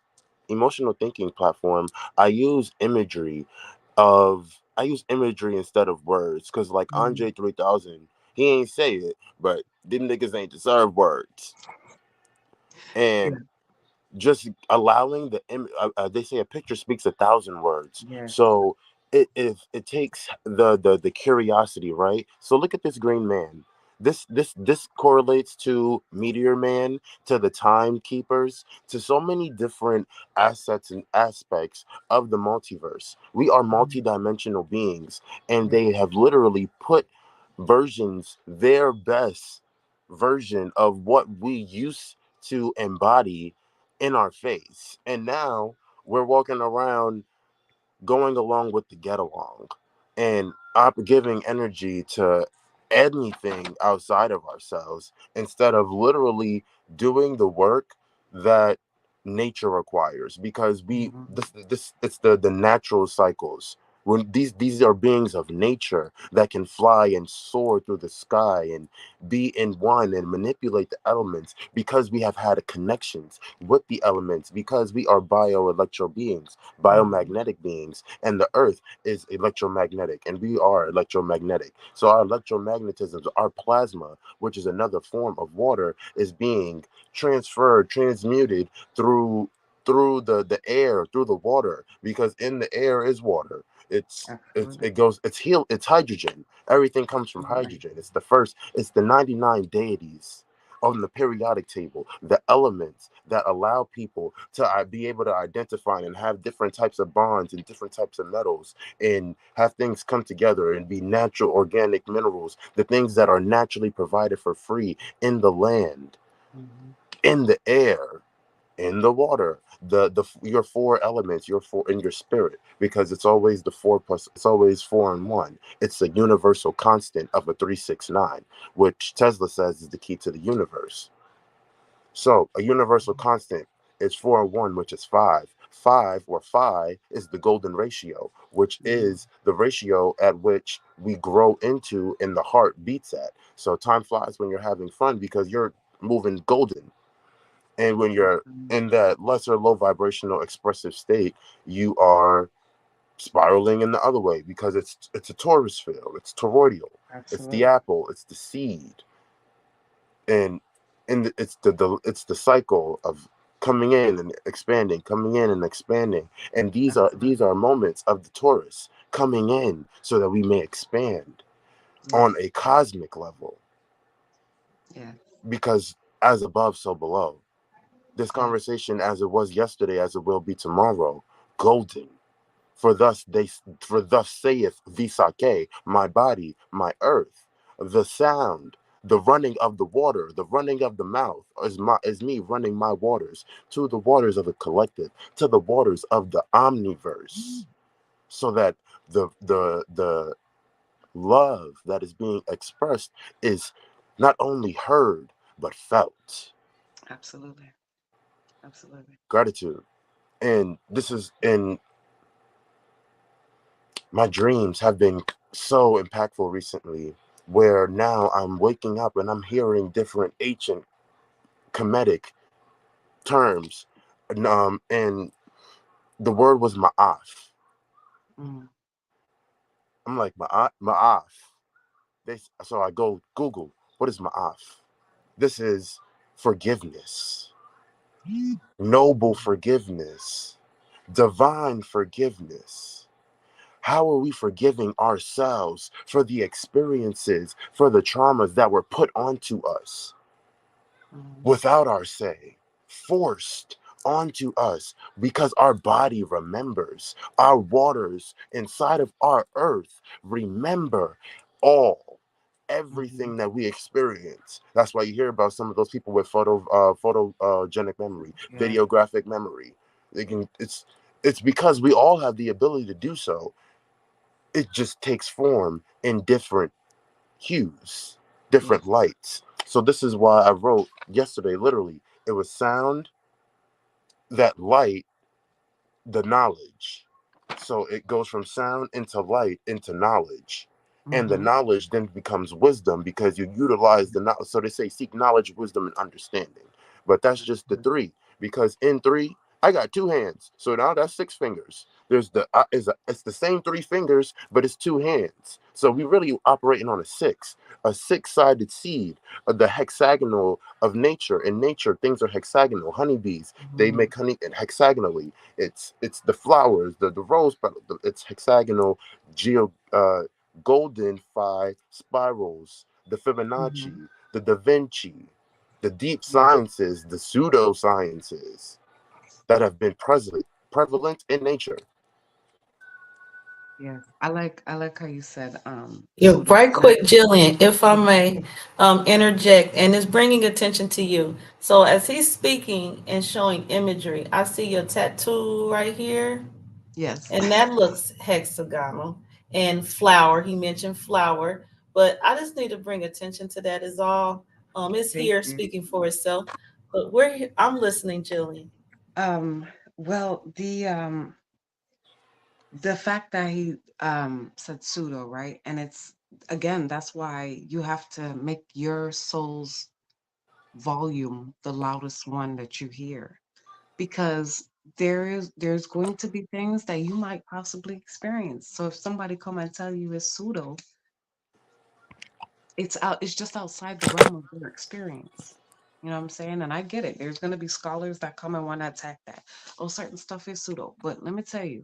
emotional thinking platform, I use imagery instead of words, because like Hmm. Andre 3000, he ain't say it, but them niggas ain't deserve words. Yeah. And just allowing they say a picture speaks 1,000 words. Yes. So it takes the curiosity, right? So look at this green man. This correlates to Meteor Man, to the Timekeepers, to so many different assets and aspects of the multiverse. We are Mhm. multidimensional beings, and Yeah. they have literally put their best version of what we used to embody in our face. And now we're walking around going along with the get along and giving energy to anything outside of ourselves, instead of literally doing the work that nature requires, because we Mhm. this it's the natural cycles. When these are beings of nature that can fly and soar through the sky and be in one and manipulate the elements, because we have had connections with the elements, because we are bioelectro beings, Mhm. biomagnetic beings, and the earth is electromagnetic and we are electromagnetic. So our electromagnetisms, our plasma, which is another form of water, is being transferred, transmuted through the air, through the water, because in the air is water. Absolutely. It's hydrogen. Everything comes from Absolutely. hydrogen. It's the 99 deities on the periodic table, the elements that allow people to be able to identify and have different types of bonds and different types of metals, and have things come together and be natural organic minerals, the things that are naturally provided for free in the land, Mhm. in the air, in the water, the your four elements, your four in your spirit, because it's always the four plus, it's always four and one. It's a universal constant of a 369, which Tesla says is the key to the universe. So a universal constant is 4 and 1, which is five. Five, or phi, is the golden ratio, which Mhm. is the ratio at which we grow into and the heart beats at. So time flies when you're having fun, because you're moving golden. And when you're Mhm. in that lesser low vibrational expressive state, you are spiraling in the other way, because it's a torus field, it's toroidal, it's the Absolutely. apple, it's the seed. And it's the cycle of coming in and expanding, coming in and expanding. And these Absolutely. are moments of the Taurus coming in so that we may expand Yes. on a cosmic level, Yeah. because as above so below. This Yeah. conversation, as it was yesterday, as it will be tomorrow, golden. For thus saith Visake, my body, my earth. The sound, the running of the water, the running of the mouth is me running my waters to the waters of the collective, to the waters of the omniverse, so that the love that is being expressed is not only heard but felt. Absolutely. Absolutely. Gratitude. And this is in my dreams have been so impactful recently. where now I'm waking up and I'm hearing different ancient Kemetic terms. And the word was ma'af. Mm, I'm like, ma'af. So I go Google, what is ma'af? This is forgiveness, noble mm, forgiveness, divine forgiveness. How are we forgiving ourselves for the experiences, for the traumas that were put onto us mm, without our say, forced onto us because our body remembers, our waters inside of our earth remember all, mhm. everything that we experience. That's why you hear about some of those people with photogenic memory, Yeah. videographic memory. They can. It's because we all have the ability to do so. It just takes form in different hues, different Yes. lights. So this is why I wrote yesterday, literally, it was sound, that light, the knowledge. So it goes from sound into light into knowledge. And the Mm-hmm. knowledge then becomes wisdom because you utilize the knowledge. So they say seek knowledge, wisdom, and understanding. But that's just the three. Because in three, I got two hands. So now that's six fingers. There's it's the same three fingers, but it's two hands. So we really operating on a six-sided seed of the hexagonal of nature. In nature, things are hexagonal. Honeybees, they Mm-hmm. make honey hexagonally. It's the flowers, the rose petal. It's hexagonal, geo golden phi spirals, the Mm-hmm. Fibonacci, the Da Vinci, the deep Yeah. sciences, the pseudosciences that have been prevalent in nature. Yes. I like how you said Yeah, pseudo. right quick, Jillian, if I may interject, and it's bringing attention to you. So as he's speaking and showing imagery, I see your tattoo right here, Yes. and that looks hexagonal. And flower, he mentioned flower, but I just need to bring attention to that is all. It's Thank here you. speaking for itself, but I'm listening, Jillian. Um, well, the fact that he said pseudo, right? And it's again, that's why you have to make your soul's volume the loudest one that you hear. Because there's going to be things that you might possibly experience. So if somebody come and tell you it's pseudo, it's just outside the realm of their experience. You know what I'm saying? And I get it. There's gonna be scholars that come and want to attack that. Oh, certain stuff is pseudo. But let me tell you,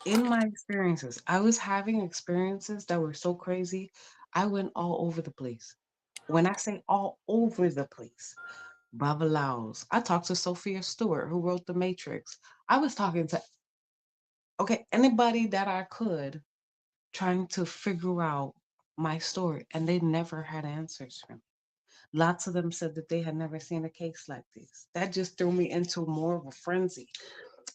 in my experiences, I was having experiences that were so crazy. I went all over the place. When I say all over the place, Babalaos. I talked to Sophia Stewart, who wrote The Matrix. I was talking to anybody that I could, trying to figure out my story, and they never had answers for me. Lots of them said that they had never seen a case like this. That just threw me into more of a frenzy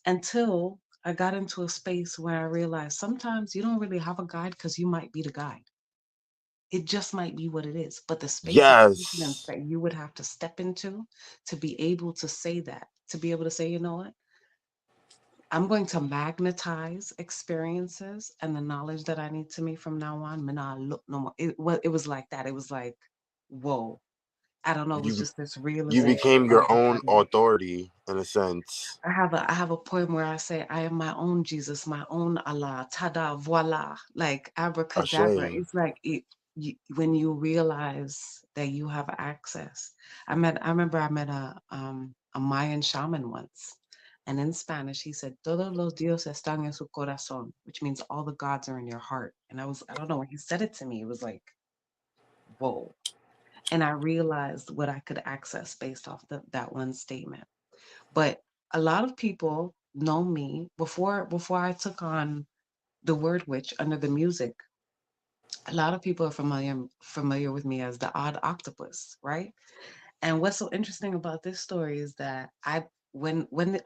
until I got into a space where I realized sometimes you don't really have a guide because you might be the guide. It just might be what it is. But the space of confidence Yes, that you would have to step into to be able to say that, to be able to say, you know what? I'm going to magnetize experiences and the knowledge that I need to me from now on. Mina look no more. It was like that. It was like, whoa. I don't know. It was you just this you realization became all your of a own sudden. authority in a sense. I have a poem where I say, I am my own Jesus, my own Allah, tada, voila, like abracadabra. Ashay. It's like when you realize that you have access. I remember I met a Mayan shaman once, and in Spanish he said, "Todos los dioses están en su corazón," which means all the gods are in your heart. And I don't know, when he said it to me, it was like, whoa. And I realized what I could access based off that one statement. But a lot of people know me before I took on the word witch under the music. A lot of people are familiar with me as the odd octopus, right? And what's so interesting about this story is that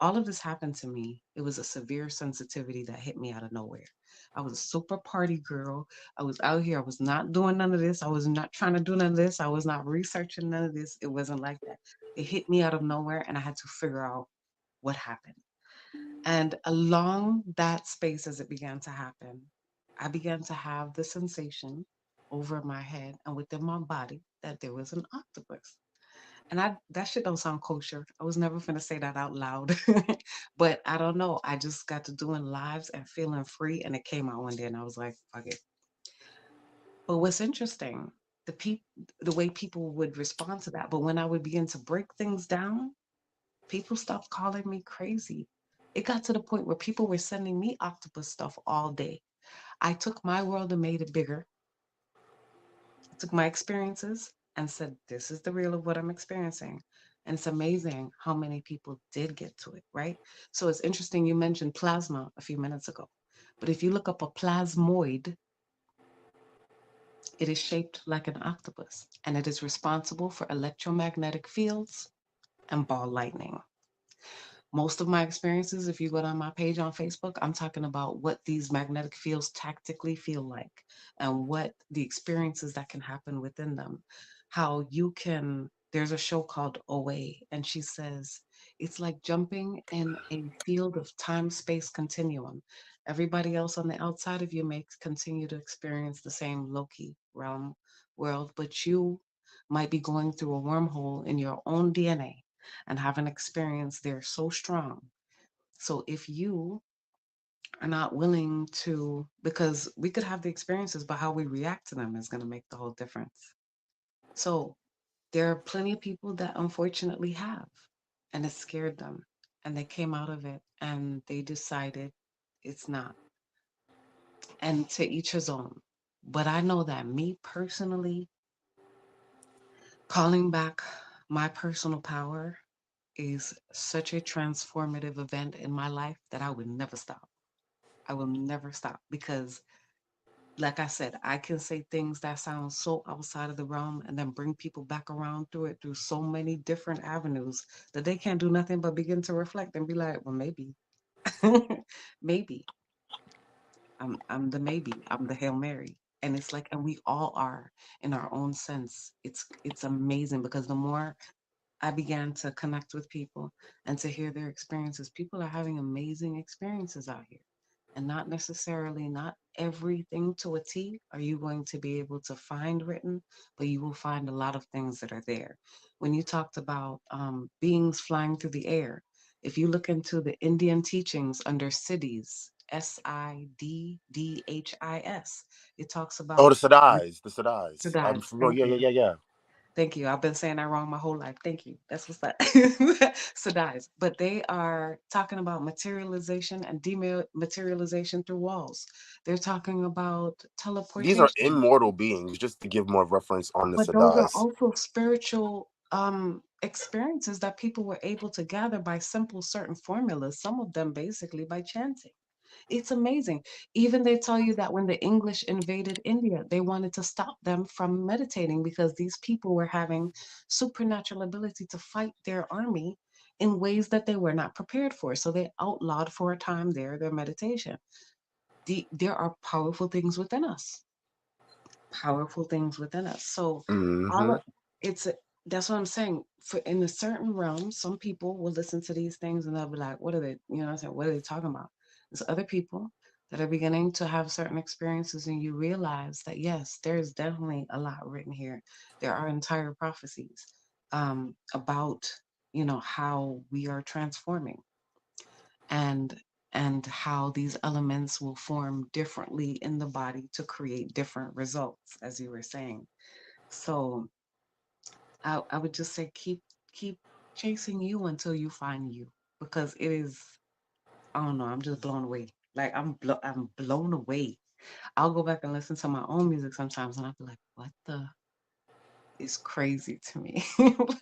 all of this happened to me, it was a severe sensitivity that hit me out of nowhere. I was a super party girl. I was out here. I was not doing none of this. I was not trying to do none of this. I was not researching none of this. It wasn't like that. It hit me out of nowhere, and I had to figure out what happened. And along that space, as it began to happen, I began to have the sensation over my head and within my body that there was an octopus. And that shit don't sound kosher. I was never gonna say that out loud. But I don't know. I just got to doing lives and feeling free and it came out one day and I was like, fuck it. But what's interesting, the way people would respond to that. But when I would begin to break things down, people stopped calling me crazy. It got to the point where people were sending me octopus stuff all day. I took my world and made it bigger. I took my experiences and said, this is the real of what I'm experiencing. And it's amazing how many people did get to it, right? So it's interesting you mentioned plasma a few minutes ago. But if you look up a plasmoid, it is shaped like an octopus and it is responsible for electromagnetic fields and ball lightning. Most of my experiences, if you go down my page on Facebook, I'm talking about what these magnetic fields tactically feel like and what the experiences that can happen within them. How you can, there's a show called Away, and she says, it's like jumping in a field of time space continuum. Everybody else on the outside of you may continue to experience the same Loki realm world, but you might be going through a wormhole in your own DNA and have an experience there so strong. So if you are not willing to, because we could have the experiences, but how we react to them is going to make the whole difference. So there are plenty of people that unfortunately have, and it scared them, and they came out of it and they decided it's not. And to each his own. But I know that me personally, calling back my personal power is such a transformative event in my life that I would never stop. I will never stop because, like I said, I can say things that sound so outside of the realm and then bring people back around through it through so many different avenues that they can't do nothing but begin to reflect and be like, well, maybe, maybe I'm the maybe, I'm the Hail Mary. And it's like, and we all are in our own sense. It's amazing because the more I began to connect with people and to hear their experiences. People are having amazing experiences out here. And not necessarily, not everything to a T are you going to be able to find written, but you will find a lot of things that are there. When you talked about beings flying through the air, if you look into the Indian teachings under Siddhis, Siddhis, it talks Oh, about the Sadais, the Sadais. I'm Siddhis. familiar. Thank Yeah, you. yeah, yeah, yeah. Thank you. I've been saying that wrong my whole life. Thank you. That's what's that. Sadais. But they are talking about materialization and dematerialization through walls. They're talking about These are teleportation. immortal beings. Just to give more reference on the But those are Sadais. also spiritual experiences that people were able to gather by simple certain formulas, some of them basically by chanting. It's amazing. Even they tell you that when the English invaded India, they wanted to stop them from meditating because these people were having supernatural ability to fight their army in ways that they were not prepared for. So they outlawed for a time their meditation. There are powerful things within us, powerful things within us. So all Hmm. of it's that's what I'm saying. For in a certain realm, some people will listen to these things and they'll be like, "What are they? You know, what I'm saying, what are they talking about?" There's other people that are beginning to have certain experiences, and you realize that yes, there's definitely a lot written here. There are entire prophecies about how we are transforming and and how these elements will form differently in the body to create different results, as you were saying. So I would just say keep chasing you until you find you because it is I don't know, I'm just blown away. Like I'm blown away. I'll go back and listen to my own music sometimes and I'll be like, what the is crazy to me.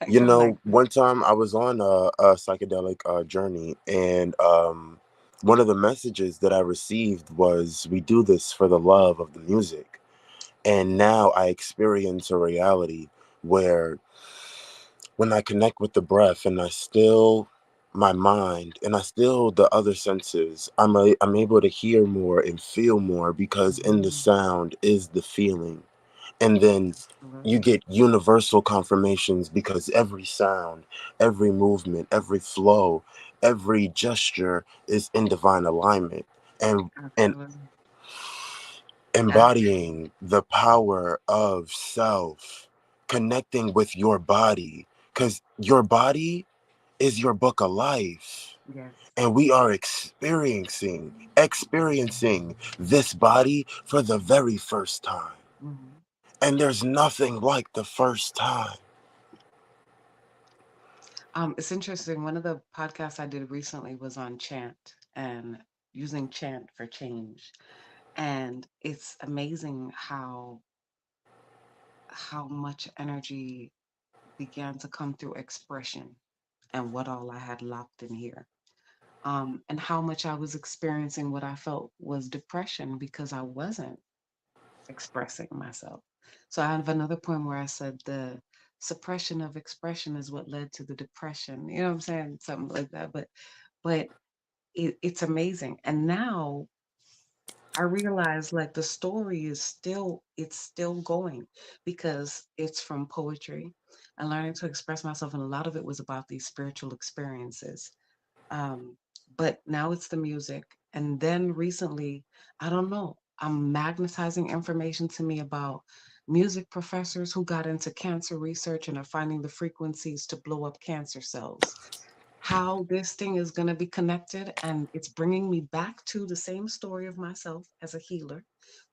Like You I'm like, know, one time I was on a psychedelic journey, and one of the messages that I received was, "We do this for the love of the music." And now I experience a reality where, when I connect with the breath and I still my mind and I still the other senses, I'm able to hear more and feel more because in the mm, sound is the feeling. And then you absolutely. get universal confirmations because every sound, every movement, every flow, every gesture is in divine alignment. And Absolutely. Embodying the power of self, connecting with your body, because your body is your book of life. Yes. And we are experiencing this body for the very first time. Hmm. And there's nothing like the first time. It's interesting. One of the podcasts I did recently was on chant and using chant for change. And it's amazing how much energy began to come through expression and what all I had locked in here. And how much I was experiencing what I felt was depression because I wasn't expressing myself. So I have another point where I said the suppression of expression is what led to the depression. You know what I'm saying? Something like that. But it's amazing. And now I realize like the story is still going because it's from poetry and learning to express myself. And a lot of it was about these spiritual experiences. Um, but now it's the music. And then recently, I don't know, I'm magnetizing information to me about music professors who got into cancer research and are finding the frequencies to blow up cancer cells. How this thing is going to be connected, and it's bringing me back to the same story of myself as a healer,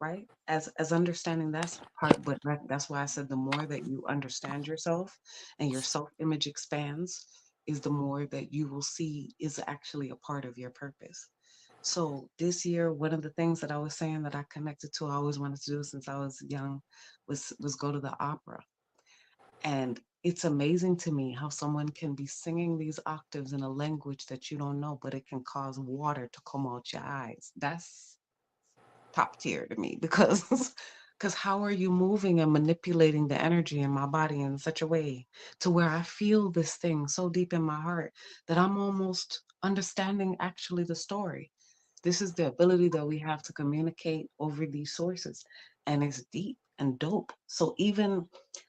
right? As understanding that's part, but that's why I said the more that you understand yourself and your self image expands, is the more that you will see is actually a part of your purpose. So this year, one of the things that I was saying that I connected to, I always wanted to do since I was young, was go to the opera. And it's amazing to me how someone can be singing these octaves in a language that you don't know, but it can cause water to come out your eyes. That's top tier to me because because how are you moving and manipulating the energy in my body in such a way to where I feel this thing so deep in my heart that I'm almost understanding actually the story. This is the ability that we have to communicate over these sources, and it's deep and dope. So even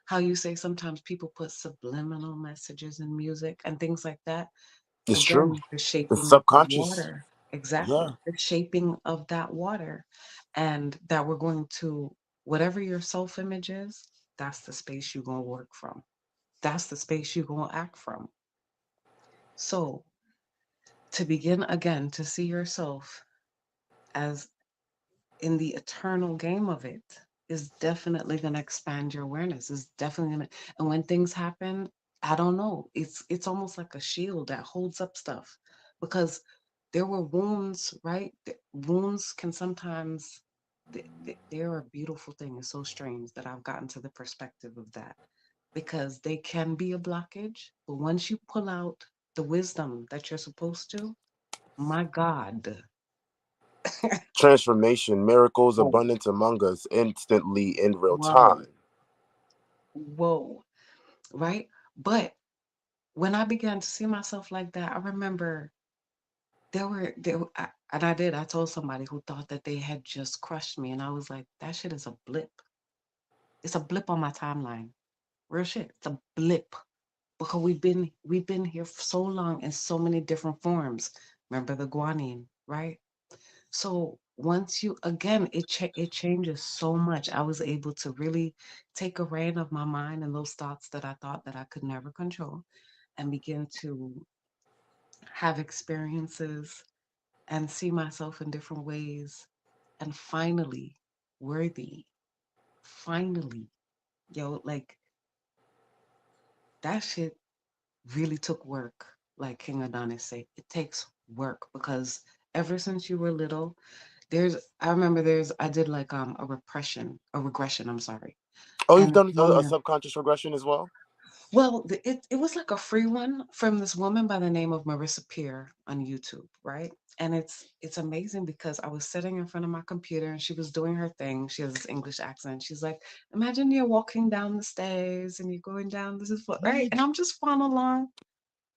how you say sometimes people put subliminal messages in music and things like that, It's true. again, the It's shaping of the subconscious. water. Yeah. Exactly. The shaping of that water. And that we're going to, whatever your self image is, that's the space you're going to work from. That's the space you're going to act from. So to begin again, to see yourself as in the eternal game of it is definitely going to expand your awareness. Is definitely going to, and when things happen, I don't know, it's almost like a shield that holds up stuff because there were wounds, right? Wounds can sometimes they're a beautiful thing. It's so strange that I've gotten to the perspective of that because they can be a blockage, but once you pull out the wisdom that you're supposed to, my God. Transformation, miracles, Oh, abundance among us instantly in real whoa, time. whoa, right? But when I began to see myself like that, I remember and I did. I told somebody who thought that they had just crushed me, and I was like, that shit is a blip. It's a blip on my timeline. Real shit. It's a blip because we've been here for so long in so many different forms. Remember the guanine, right? So once you again, it changes so much. I was able to really take a reign of my mind and those thoughts that I thought that I could never control, and begin to have experiences and see myself in different ways, and finally worthy. Finally, yo, like that shit really took work. Like King Adonnis say, it takes work because ever since you were little, I remember I did like a regression, I'm sorry. Oh, you've And done a subconscious regression as well? well, it was like a free one from this woman by the name of Marissa Peer on YouTube, right? And it's amazing because I was sitting in front of my computer and she was doing her thing. She has this English accent. She's like, imagine you're walking down the stairs and you're going down this is what right. And I'm just following along.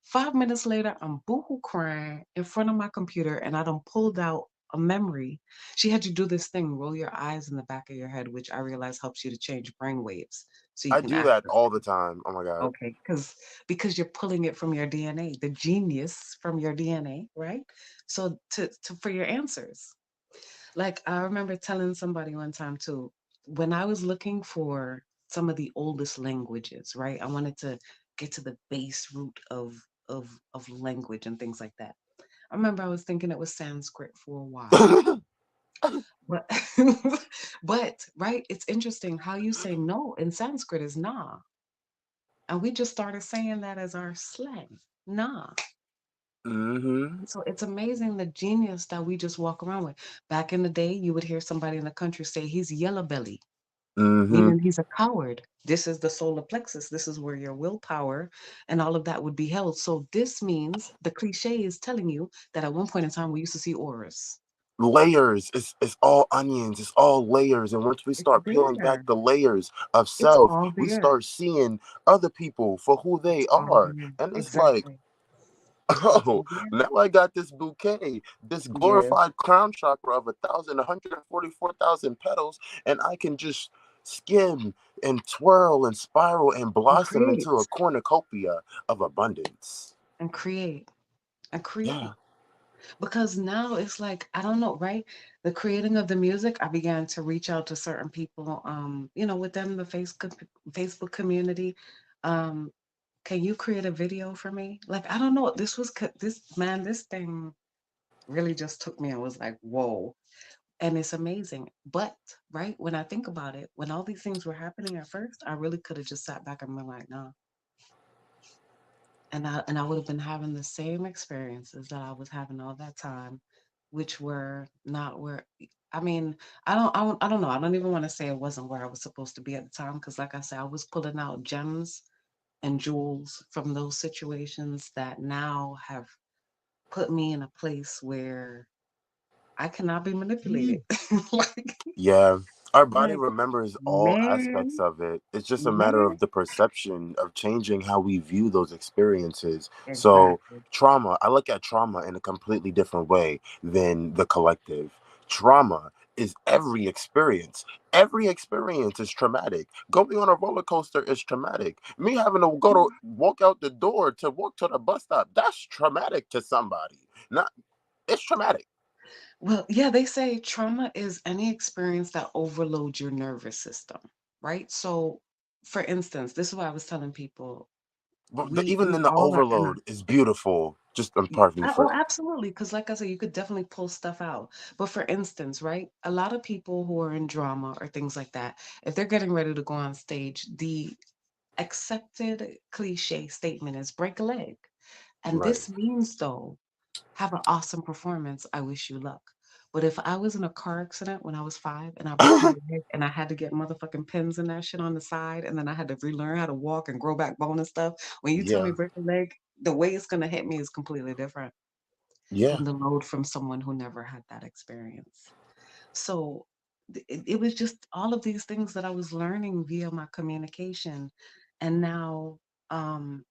5 minutes later, I'm boohoo crying in front of my computer and I done pulled out a memory. She had you do this thing, roll your eyes in the back of your head, which I realize helps you to change brain waves so you I can do that access all the things. time. Oh my God. Okay, because you're pulling it from your DNA, the genius from your DNA, right? So to for your answers. Like I remember telling somebody one time too, when I was looking for some of the oldest languages, right? I wanted to get to the base root of language and things like that. I remember I was thinking it was Sanskrit for a while. But but right, it's interesting how you say no in Sanskrit is nah. And we just started saying that as our slang. Nah. Mm-hmm. So it's amazing the genius that we just walk around with. Back in the day, you would hear somebody in the country say he's yellow belly, Mm-hmm. meaning he's a coward. This is the solar plexus. This is where your willpower and all of that would be held. So this means the cliche is telling you that at one point in time we used to see auras. Layers. It's all onions. It's all layers. And once we It's start peeling back there. the layers of It's self, all we there. start seeing other people for who It's they all are. there. And it's like, Exactly. It's oh, all there. now I got this bouquet, this Yes. glorified crown chakra of 144,000 petals, and I can just skim and twirl and spiral and And blossom create. into a cornucopia of abundance. And create. And Yeah. create. Because now it's like, I don't know, right? The creating of the music, I began to reach out to certain people, within the Facebook community. Um, can you create a video for me? Like, I don't know. This thing really just took me. I was like, whoa. And it's amazing. But, right, when I think about it, when all these things were happening at first, I really could have just sat back and been like, no. And I would have been having the same experiences that I was having all that time, which were not where. I mean, I don't know. I don't even want to say it wasn't where I was supposed to be at the time, because like I said, I was pulling out gems and jewels from those situations that now have put me in a place where I cannot be manipulated. like, Yeah, our body like, remembers all aspects man, of it. It's just a matter man, of the perception of changing how we view those experiences. So, exactly. trauma, I look at trauma in a completely different way than the collective. Trauma is every experience. Every experience is traumatic. Going on a roller coaster is traumatic. Me having to go to walk out the door to walk to the bus stop, that's traumatic to somebody. Not It's traumatic. Well, yeah, they say trauma is any experience that overloads your nervous system, right? So, for instance, this is what I was telling people. But even We in the all are in a. overload is beautiful. Just pardon me Oh, for. absolutely. Because, like I said, you could definitely pull stuff out. But for instance, right, a lot of people who are in drama or things like that, if they're getting ready to go on stage, the accepted cliche statement is break a leg. And Right. this means, though, have an awesome performance. I wish you luck. But if I was in a car accident when I was 5 and I broke my leg and I had to get motherfucking pins and that shit on the side, and then I had to relearn how to walk and grow back bone and stuff, when you tell me Yeah. break a leg, the way it's gonna hit me is completely different Yeah. than the load from someone who never had that experience. So it was just all of these things that I was learning via my communication, and now um,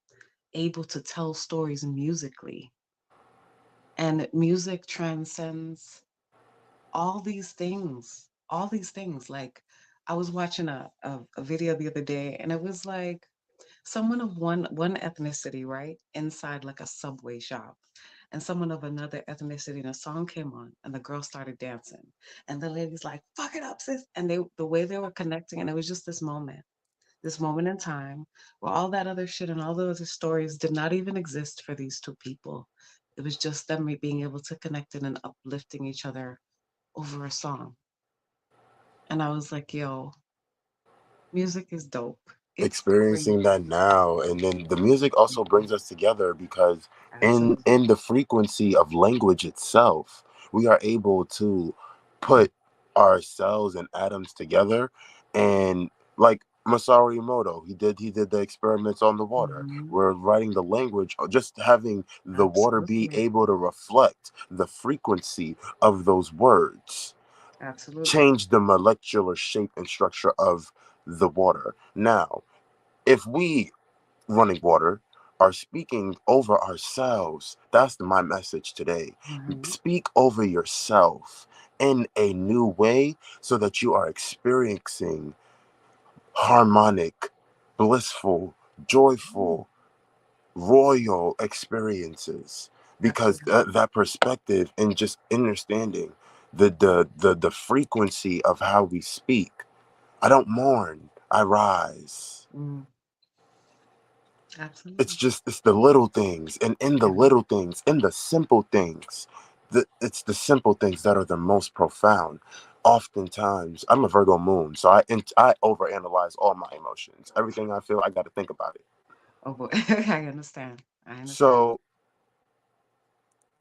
able to tell stories musically. And music transcends all these things. Like I was watching a video the other day, and it was like someone of one ethnicity, right, inside like a Subway shop, and someone of another ethnicity, and a song came on and the girl started dancing, and the lady's like, fuck it up, sis. And the way they were connecting, and it was just this moment in time where all that other shit and all those other stories did not even exist for these two people. It was just them being able to connect and uplifting each other over a song. And I was like, yo, music is dope. It's Experiencing crazy. that now, and then the music also brings us together because Absolutely. in the frequency of language itself, we are able to put ourselves and atoms together. And like Masaru Emoto, he did the experiments on the water. Mhm. We're writing the language, just having the water be Absolutely. able to reflect the frequency of those words Absolutely. change the molecular shape and structure of the water. Now, if we, running water, are speaking over ourselves, that's my message today. Mhm. Speak over yourself in a new way so that you are experiencing harmonic, blissful, Mm. joyful, royal experiences. Because Absolutely. that perspective and just understanding the frequency of how we speak. I don't mourn, I rise. Mm, It's absolutely. just, it's the little things, and in the Every little things, in the simple things, it's the simple things that are the most profound. Oftentimes, I'm a Virgo moon, so I overanalyze all my emotions. Everything I feel, I got to think about it. oh boy, I understand. I understand. So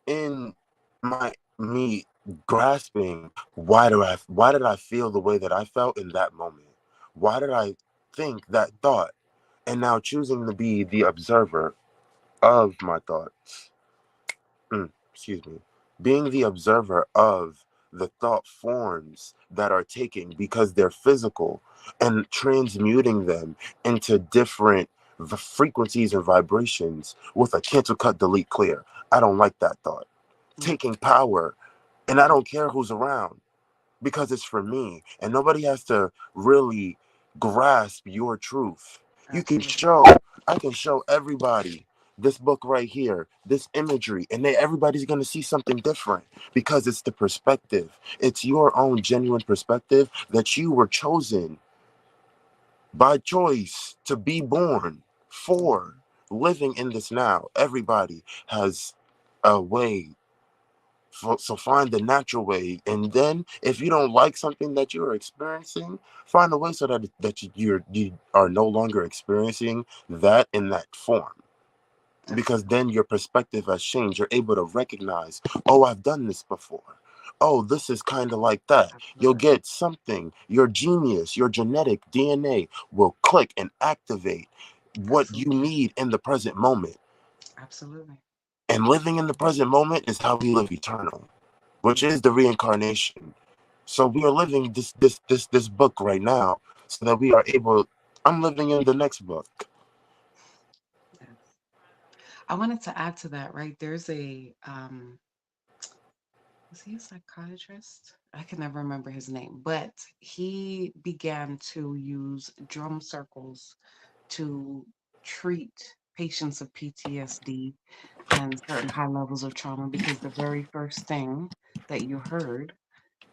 in my me grasping, why did I feel the way that I felt in that moment? Why did I think that thought? And now choosing to be the observer of my thoughts. Excuse me. Being the observer of the thought forms that are taking, because they're physical, and transmuting them into different frequencies and vibrations with a cancel, cut, delete, clear. I don't like that thought. Mm, Taking power, and I don't care who's around, because it's for me, and nobody has to really grasp your truth. You can absolutely. show, I can show everybody this book right here, this imagery, and everybody's going to see something different, because it's the perspective. It's your own genuine perspective that you were chosen by choice to be born for. Mhm. Living in this now, everybody has a way. So find the natural way, and then if you don't like something that you're experiencing, find a way so that you are no longer experiencing that in that form, because Absolutely. then your perspective has changed. You're able to recognize, oh, I've done this before. Oh, this is kind of like that. You'll Absolutely. get something. Your genius, your genetic DNA will click and activate what you Absolutely. need in the present moment. Absolutely. And living in the present moment is how we live eternal, which Mm, is the reincarnation. So we are living this book right now, so that we are able. I'm living in the next book. yes. I wanted to add to that, right? There's a was he a psychiatrist? I can never remember his name, but he began to use drum circles to treat patients of PTSD and certain high levels of trauma, because the very first thing that you heard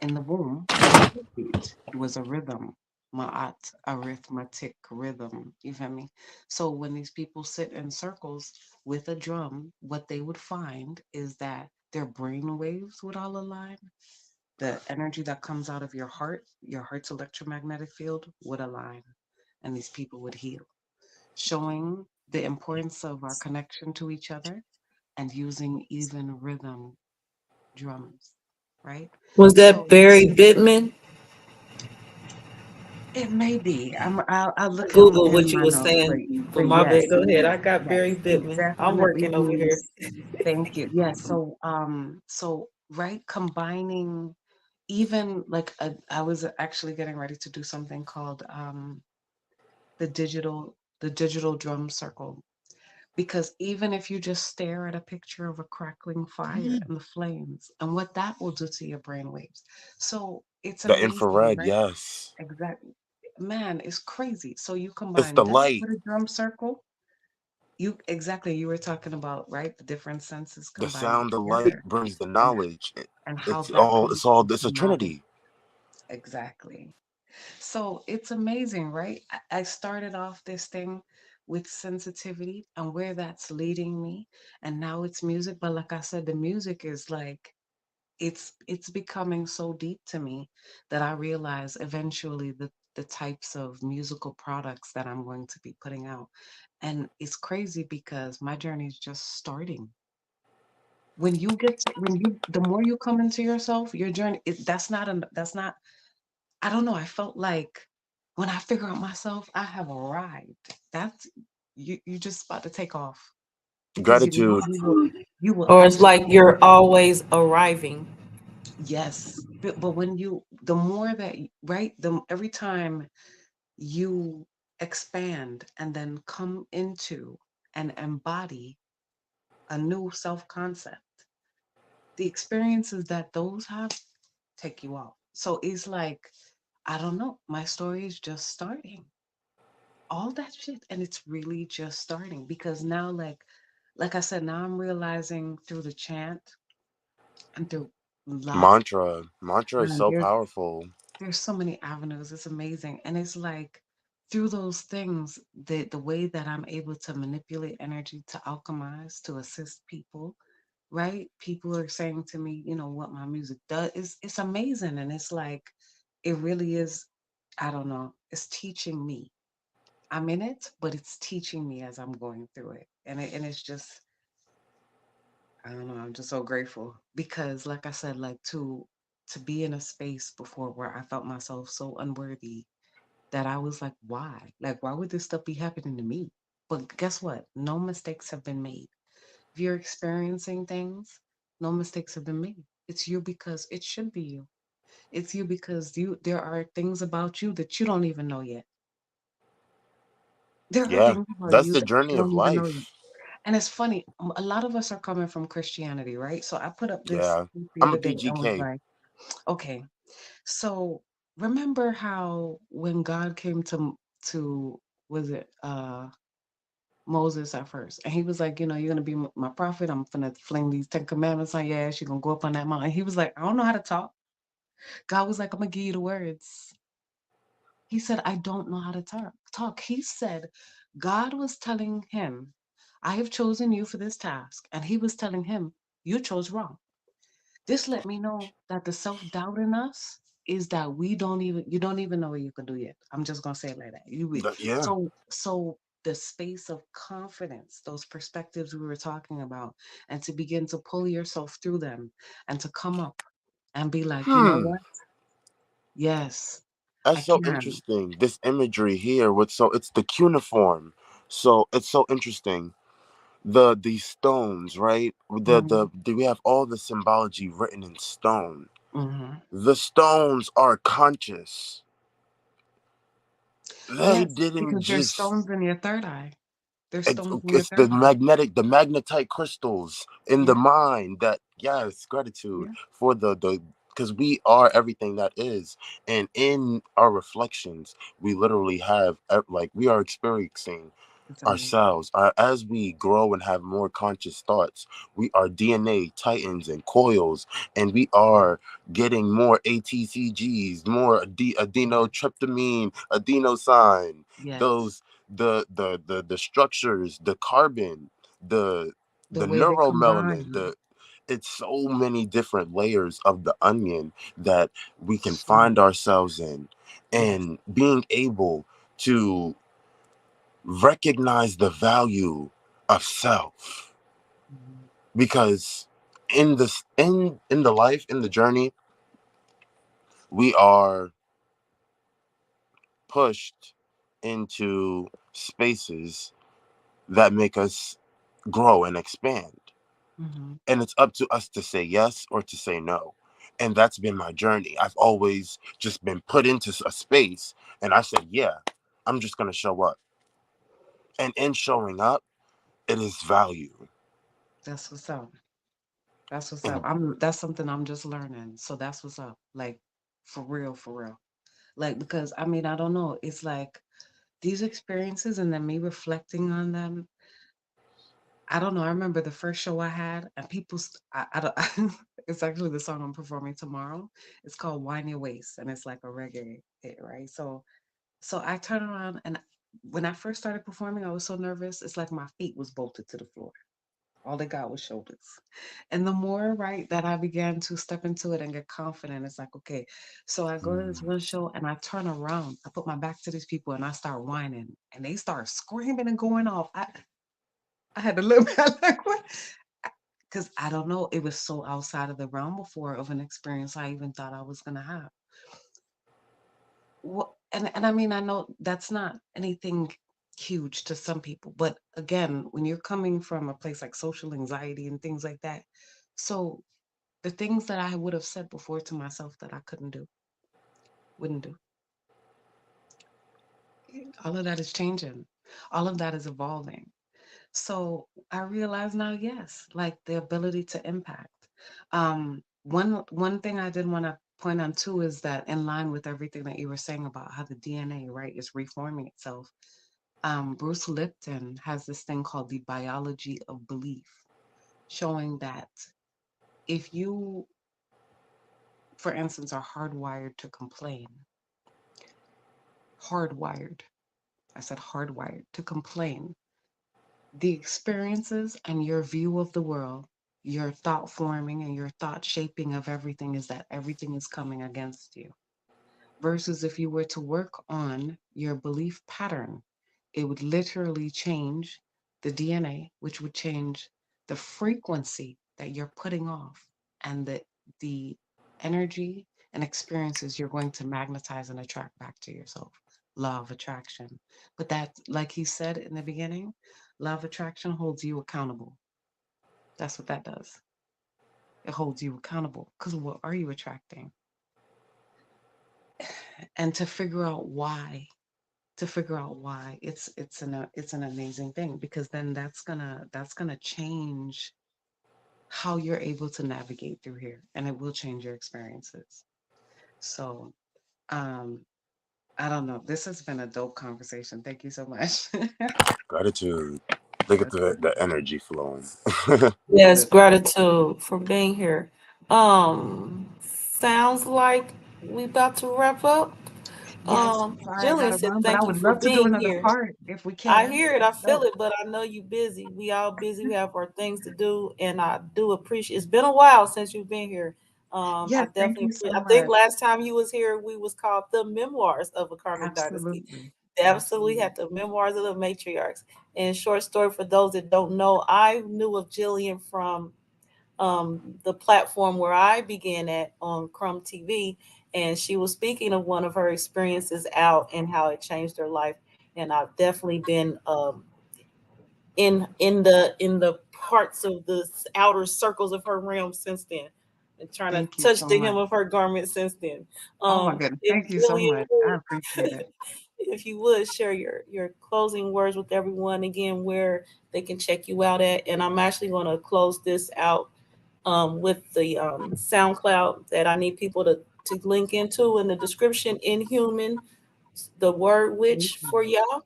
in the womb was a heartbeat. It was a rhythm, ma'at, arithmetic rhythm. You feel me? So when these people sit in circles with a drum, what they would find is that their brain waves would all align. The energy that comes out of your heart's electromagnetic field would align, and these people would heal, showing the importance of our connection to each other and using even rhythm drums, right? Was that So Barry Bittman? it may be. I'll look him Google what in you my were notes, saying, but but my bad. yes, Go ahead. I got Barry yes, he Bittman. I'm definitely working over here. used. Thank you. Yes. So right, combining even like I was actually getting ready to do something called the digital drum circle, because even if you just stare at a picture of a crackling fire and the flames and what that will do to your brain waves. So it's The amazing, infrared, right? yes, Exactly. Man, it's crazy. So you it's combine the that light. with a drum circle. You exactly, you were talking about, right? The different senses The combining sound, the light together, brings the and knowledge. and how It's that all. comes It's all. It's into a knowledge. trinity. Exactly. So it's amazing, right? I started off this thing with sensitivity and where that's leading me, and now it's music. But like I said, the music is like it's becoming so deep to me that I realize eventually the types of musical products that I'm going to be putting out. And it's crazy because my journey is just starting. When you the more you come into yourself, your journey that's not I don't know, I felt like when I figure out myself, I have arrived. That's you just about to take off, because Gratitude. you will Or it's like absolutely. you're always arriving. Yes, but when you, the more that, right, the every time you expand and then come into and embody a new self concept, the experiences that those have take you out. So it's like, I don't know, my story is just starting. All that shit, and it's really just starting, because now, like I said, now I'm realizing through the chant and through lot. Mantra is Man, so powerful. there's so many avenues. It's amazing. And it's like through those things, the way that I'm able to manipulate energy to alchemize, to assist people, right? People are saying to me, what my music does is it's amazing. And it's like it really is, I don't know, it's teaching me. I'm in it, but it's teaching me as I'm going through it. And it's just, I don't know, I'm just so grateful because like I said, like to be in a space before where I felt myself so unworthy that I was like, why? Like why would this stuff be happening to me? But guess what? No mistakes have been made. If you're experiencing things, no mistakes have been made. It's you because it should be you. It's you because there are things about you that you don't even know yet. There are Yeah, things about that's you the that journey you of don't even know yet. life. And it's funny, a lot of us are coming from Christianity, right? So I put up this Yeah, the I'm a other day and was PGK. like, okay, so remember how when God came to was it Moses at first, and he was like, you're gonna be my prophet. I'm gonna fling these 10 Commandments on your ass. You're gonna go up on that mountain. He was like, I don't know how to talk. God was like, I'm gonna give you the words. He said, I don't know how to talk. He said, God was telling him, I have chosen you for this task. And he was telling him, you chose wrong. This let me know that the self-doubt in us is that you don't even know what you can do yet. I'm just gonna say it like that. Yeah. So the space of confidence, those perspectives we were talking about, and to begin to pull yourself through them and to come up and be like, you know Hmm. what? Yes, I That's so can. interesting. This imagery here, it's the cuneiform. So it's so interesting. The stones, right? Hmm. We have all the symbology written in stone. Hmm. The stones are conscious. They Yes, didn't because there's just stones in your third eye. There's stones in your it's the third eye. magnetite crystals in the Yeah, mind that, yes, gratitude yeah, for the because we are everything that is, and in our reflections we literally have like we are experiencing it's amazing. ourselves. As we grow and have more conscious thoughts, we are DNA titans and coils, and we are getting more ATCGs, more Yeah. adenotryptamine, adenosine, Yes, those the structures, the carbon, the the the way they neuromelanin, combine. it's so many different layers of the onion that we can So find ourselves in, yes. and being able to recognize the value of self, Mhm. because in the life, in the journey, we are pushed into spaces that make us grow and expand, Mhm. and it's up to us to say yes or to say no. And that's been my journey. I've always just been put into a space, and I said, yeah, I'm just going to show up, and in showing up, it is value. That's what's up. That's what's up. And That's something I'm just learning. So that's what's up. Like for real, for real. Like because I mean, I don't know. It's like these experiences and then me reflecting on them. I don't know. I remember the first show I had, and I don't. It's actually the song I'm performing tomorrow. It's called "Wine Your Waist," and it's like a reggae hit, right? So I turn around, and when I first started performing, I was so nervous. It's like my feet was bolted to the floor. All they got was shoulders. And the more, right, that I began to step into it and get confident, it's like, okay. So I go to this mm, one show and I turn around. I put my back to these people and I start whining, and they start screaming and going off. I had to look back like what? Because I don't know, it was so outside of the realm before of an experience I even thought I was gonna have. And I mean, I know that's not anything huge to some people, but again, when you're coming from a place like social anxiety and things like that, so the things that I would have said before to myself that I couldn't do, wouldn't do, all of that is changing. All of that is evolving. So I realize now, yes, like the ability to impact. One thing I did want to point on too is that in line with everything that you were saying about how the DNA, right, is reforming itself. Bruce Lipton has this thing called the biology of belief, showing that if you for instance, are hardwired to complain. Hardwired. I said hardwired to complain. The experiences and your view of the world, your thought forming and your thought shaping of everything is that everything is coming against you. Versus if you were to work on your belief pattern, it would literally change the DNA, which would change the frequency that you're putting off and the energy and experiences you're going to magnetize and attract back to yourself. Law of attraction. But that, like he said in the beginning, law of attraction holds you accountable. That's what that does. It holds you accountable because what are you attracting? And to figure out why, it's an amazing thing, because then that's gonna change how you're able to navigate through here, and it will change your experiences. So I don't know, this has been a dope conversation. Thank you so much. Gratitude. Look at the energy flowing. Yes, gratitude for being here. Sounds like we about to wrap up. Yes, sorry I Jillian gotta said run, but I thank you would for love to do being another here. part if we I can. hear it, I feel it, but I know you busy. We all busy. We have our things to do, and I do appreciate. It's been a while since you've been here. I Yes, thank definitely. you so I think much. last time you was here, we was called the Memoirs of a Karmic Dynasty. Absolutely. They absolutely had the Memoirs of the Matriarchs. And short story for those that don't know, I knew of Jillian from the platform where I began at on Crumb TV, and she was speaking of one of her experiences out and how it changed her life. And I've definitely been in the parts of the outer circles of her realm since then, and trying to Thank you touch so the hem much. of her garment since then. Oh my goodness. If Thank you so Jillian much. I appreciate would, it. if you would share your closing words with everyone again, where they can check you out at, and I'm actually going to close this out with the SoundCloud that I need people to link into in the description. INHUMAN, the word Thank witch you. for y'all.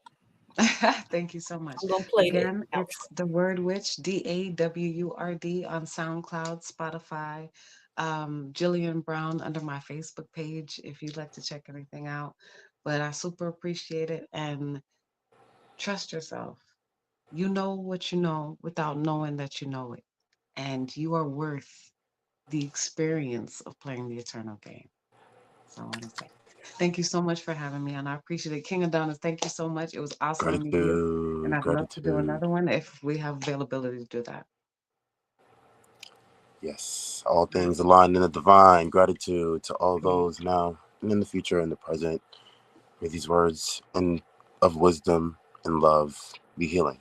Thank you so much. I'm gonna play that Again, it's outro. DaWurdWitch, DaWurd on SoundCloud, Spotify. Jillian Brown under my Facebook page if you'd like to check anything out. But I super appreciate it, and trust yourself. You know what you know without knowing that you know it. And you are worth the experience of playing the eternal game. So I want to say thank you so much for having me, and I appreciate it. King Adonnis, thank you so much. It was awesome to meet you, and Gratitude. I'd love to do Gratitude. another one if we have availability to do that. Yes. All things aligned in the divine. Gratitude to all those now and in the future and the present. May these words and of wisdom and love be healing.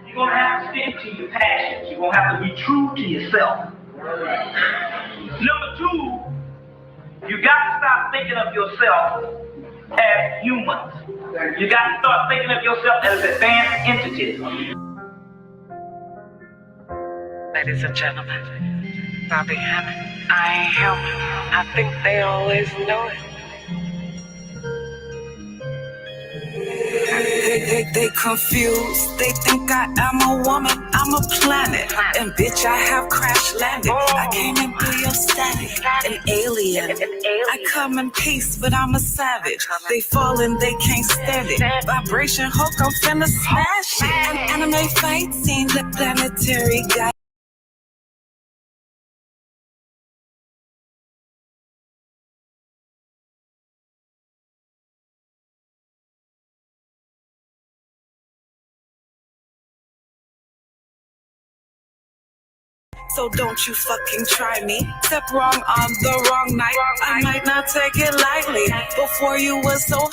You're going to have to stick to your passions. You're going to have to be true to yourself. Number two, you got to stop thinking of yourself as humans. You got to start thinking of yourself as advanced entities. Ladies and gentlemen, Bobby Hammond, I ain't human. I think they always know it. They confused. They think I am a woman. I'm a planet. And bitch, I have crash landed. I came in through your static. An alien. I come in peace, but I'm a savage. They falling, they can't stand it. Vibration hook, I'm finna smash it. An anime fight scene, the planetary guy. So don't you fucking try me. Step wrong on the wrong night. I might not take it lightly. Before you was so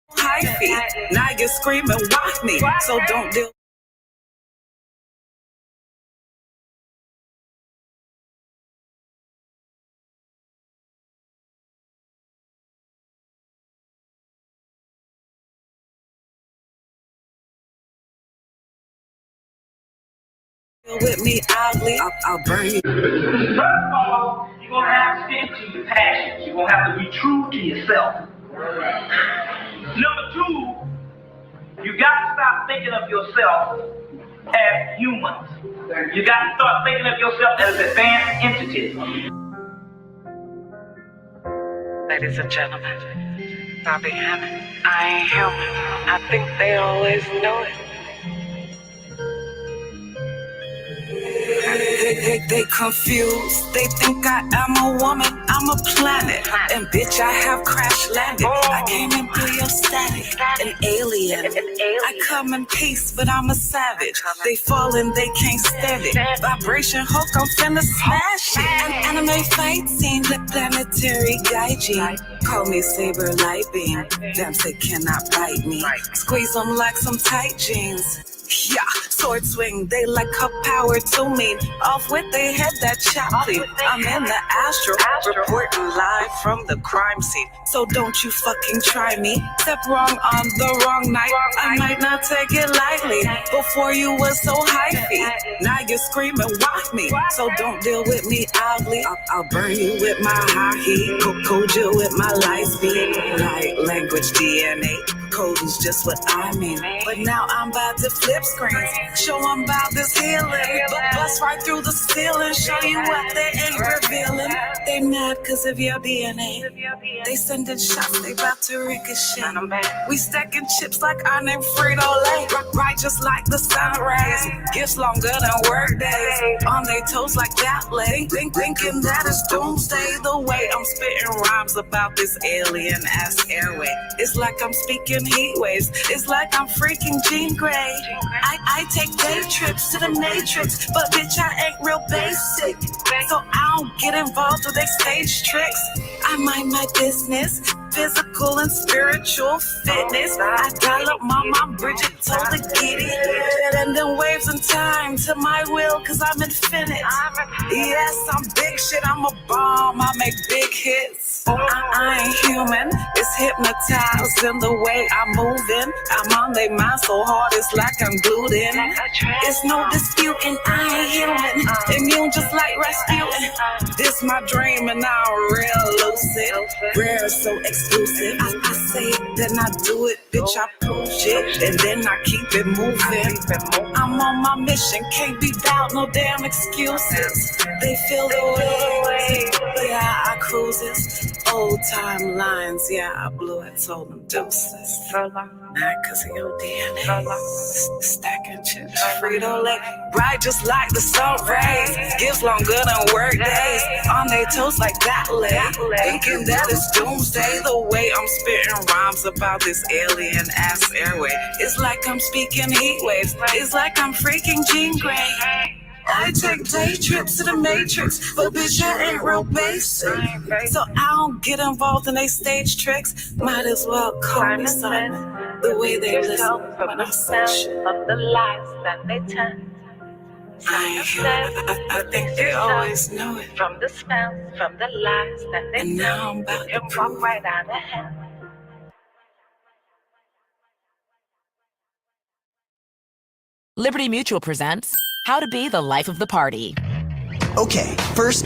high feet. Now you're screaming, why me? So don't deal with me, I'll burn you. First of all, you're going to have to stick to your passions. You're going to have to be true to yourself. Number two, you got to stop thinking of yourself as humans. You got to start thinking of yourself as advanced entities. Ladies and gentlemen, Bobby Hammond, I ain't human. I think they always know it. They confused. They think I am a woman. I'm a planet. And bitch, I have crash landed. I came in through your static. An alien. I come in peace, but I'm a savage. They falling, they can't stand it. Vibration hook, I'm finna smash it. An anime fight scene, the planetary gaijin. Call me Saber Light Beam. Them say cannot bite me. Squeeze them like some tight jeans. Yeah, sword swing, they like her power to me. Off with they head that choppy. I'm in the astral, reporting live from the crime scene. So don't you fucking try me. Step wrong on the wrong night. I might not take it lightly. Before you was so hypey. Now you're screaming, why me? So don't deal with me ugly. I'll burn you with my high heat. Code you with my light speed. Light language DNA. Code is just what I mean. But now I'm about to flip screens. Show them about this healing. Bust right through the ceiling. Show you what they ain't revealing. They mad cause of your DNA. They sending shots, they about to ricochet. We stacking chips like our name Frito-Lay. Right just like the sun rays. Gifts longer than work days. On they toes like that lay. Thinking that it's doomsday. The way I'm spitting rhymes about this alien ass airway. It's like I'm speaking heat waves. It's like I'm freaking Jean Grey. I take day trips to the matrix, but bitch I ain't real basic. So I don't get involved with they stage tricks. I mind my business, physical and spiritual fitness. I dial up my mom Bridget told to get it. And then waves in time to my will cause I'm infinite. Yes, I'm big shit, I'm a bomb, I make big hits. I ain't human, it's hypnotized in the way I'm moving. I'm on they mind so hard it's like I'm glued in. It's no disputing, I ain't human. Immune just like Rasputin. This my dream and I'm real lucid. Rare, so exclusive. I say it, then I do it, bitch, I prove it. And then I keep it moving. I'm on my mission, can't be doubt, no damn excuses. They feel the way, yeah, I cruises. Old timelines, yeah, I blew it, told them deuces. Not cause of your DNA. Stacking chips, Frito-Lay. Right just like the sun rays. Gives longer than work days. On they toes like that lay. Thinking that it's doomsday. The way I'm spitting rhymes about this alien ass airway. It's like I'm speaking heat waves. It's like I'm freaking Jean Grey. I take day trips to the matrix, but bitch, I ain't real basic. So I don't get involved in they stage tricks. Might as well call me Simon. The way they listen when I say shit. Of the lies that they tell. I ain't human. I think they always know it. From the spells, from the lies that they And tell. now I'm about You to can walk prove right out of hell. Liberty Mutual presents How to Be the Life of the Party. Okay, first,